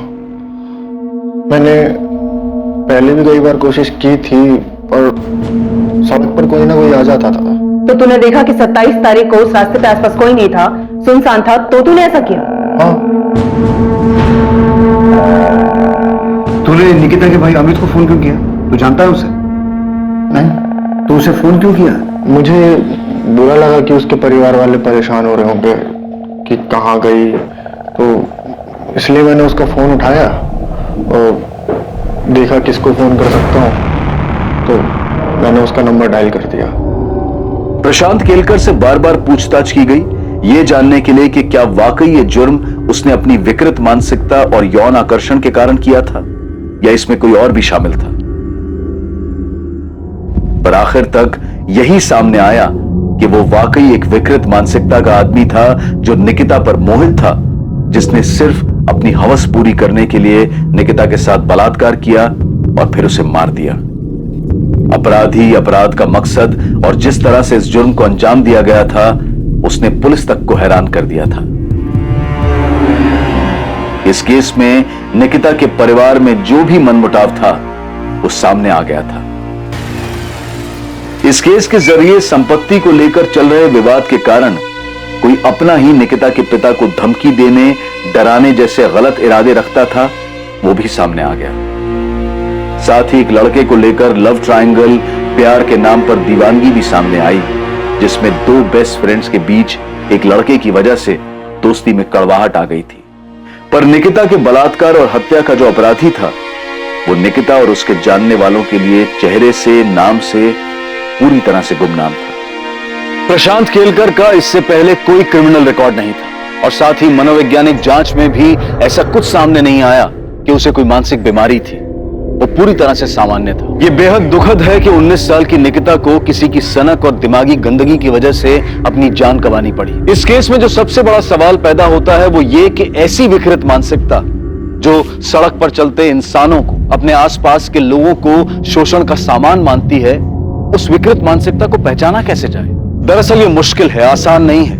मैंने पहले भी कई बार कोशिश की थी, पर सड़क पर कोई ना कोई आ जाता था। तो तूने देखा कि 27 तारीख को उस रास्ते पे आसपास कोई नहीं था, सुनसान था, तो तूने ऐसा किया? हाँ। तूने निकिता के भाई अमित को फोन क्यों किया? तू जानता है उसे? नहीं। तो उसे फोन क्यों किया? मुझे बुरा लगा कि उसके परिवार वाले परेशान हो रहे होंगे कि कहाँ गई, तो इसलिए मैंने उसका फोन उठाया और देखा किसको फोन कर सकता हूँ, तो मैंने उसका नंबर डायल कर दिया। प्रशांत केलकर से बार बार पूछताछ की गई, ये जानने के लिए कि क्या वाकई ये जुर्म उसने अपनी विकृत मानसिकता और यौन आकर्षण के कारण किया था या इसमें कोई और भी शामिल था। पर आखिर तक यही सामने आया कि वो वाकई एक विकृत मानसिकता का आदमी था जो निकिता पर मोहित था, जिसने सिर्फ अपनी हवस पूरी करने के लिए निकिता के साथ बलात्कार किया और फिर उसे मार दिया। अपराधी अपराध का मकसद और जिस तरह से इस जुर्म को अंजाम दिया गया था, उसने पुलिस तक को हैरान कर दिया था। इस केस में निकिता के परिवार में जो भी मनमुटाव था वो सामने आ गया था। इस केस के जरिए संपत्ति को लेकर चल रहे विवाद के कारण कोई अपना ही निकिता के पिता को धमकी देने, डराने जैसे गलत इरादे रखता था, वो भी सामने आ गया। साथ ही एक लड़के को लेकर लव ट्रायंगल, प्यार के नाम पर दीवानगी भी सामने आई, जिसमें 2 बेस्ट फ्रेंड्स के बीच एक लड़के की वजह से दोस्ती में कड़वाहट आ गई थी। पर निकिता के बलात्कार और हत्या का जो अपराधी था, वो निकिता और उसके जानने वालों के लिए चेहरे से, नाम से पूरी तरह से गुमनाम था। प्रशांत केलकर का इससे पहले कोई क्रिमिनल रिकॉर्ड नहीं था और साथ ही मनोवैज्ञानिक जांच में भी ऐसा कुछ सामने नहीं आया कि उसे कोई मानसिक बीमारी थी। वो पूरी तरह से सामान्य था। यह बेहद दुखद है कि 19 साल की निकिता को किसी की सनक और दिमागी गंदगी की वजह से अपनी जान गंवानी पड़ी। इस केस में जो सबसे बड़ा सवाल पैदा होता है वो ये कि ऐसी विकृत मानसिकता जो सड़क पर चलते इंसानों को, अपने आसपास के लोगों को शोषण का सामान मानती है, उस विकृत मानसिकता को पहचाना कैसे जाए? दरअसल ये मुश्किल है, आसान नहीं है।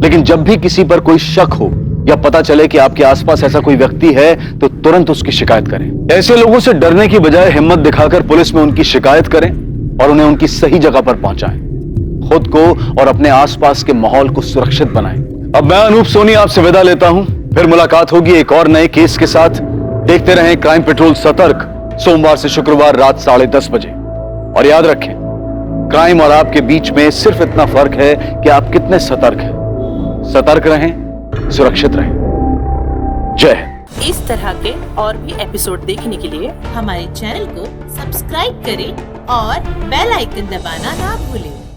लेकिन जब भी किसी पर कोई शक हो या पता चले कि आपके आसपास ऐसा कोई व्यक्ति है, तो तुरंत उसकी शिकायत करें। ऐसे लोगों से डरने की बजाय हिम्मत दिखाकर पुलिस में उनकी शिकायत करें और उन्हें उनकी सही जगह पर पहुंचाएं। खुद को और अपने आसपास के माहौल को सुरक्षित बनाएं। अब मैं अनूप सोनी आपसे विदा लेता हूं। फिर मुलाकात होगी एक और नए केस के साथ। देखते रहें क्राइम पेट्रोल सतर्क, सोमवार से शुक्रवार रात 10:30 बजे। और याद रखें, क्राइम और आपके बीच में सिर्फ इतना फर्क है कि आप कितने सतर्क हैं। सतर्क रहें, सुरक्षित रहें। जय हिंद। इस तरह के और भी एपिसोड देखने के लिए हमारे चैनल को सब्सक्राइब करें और बेल आइकन दबाना ना भूलें।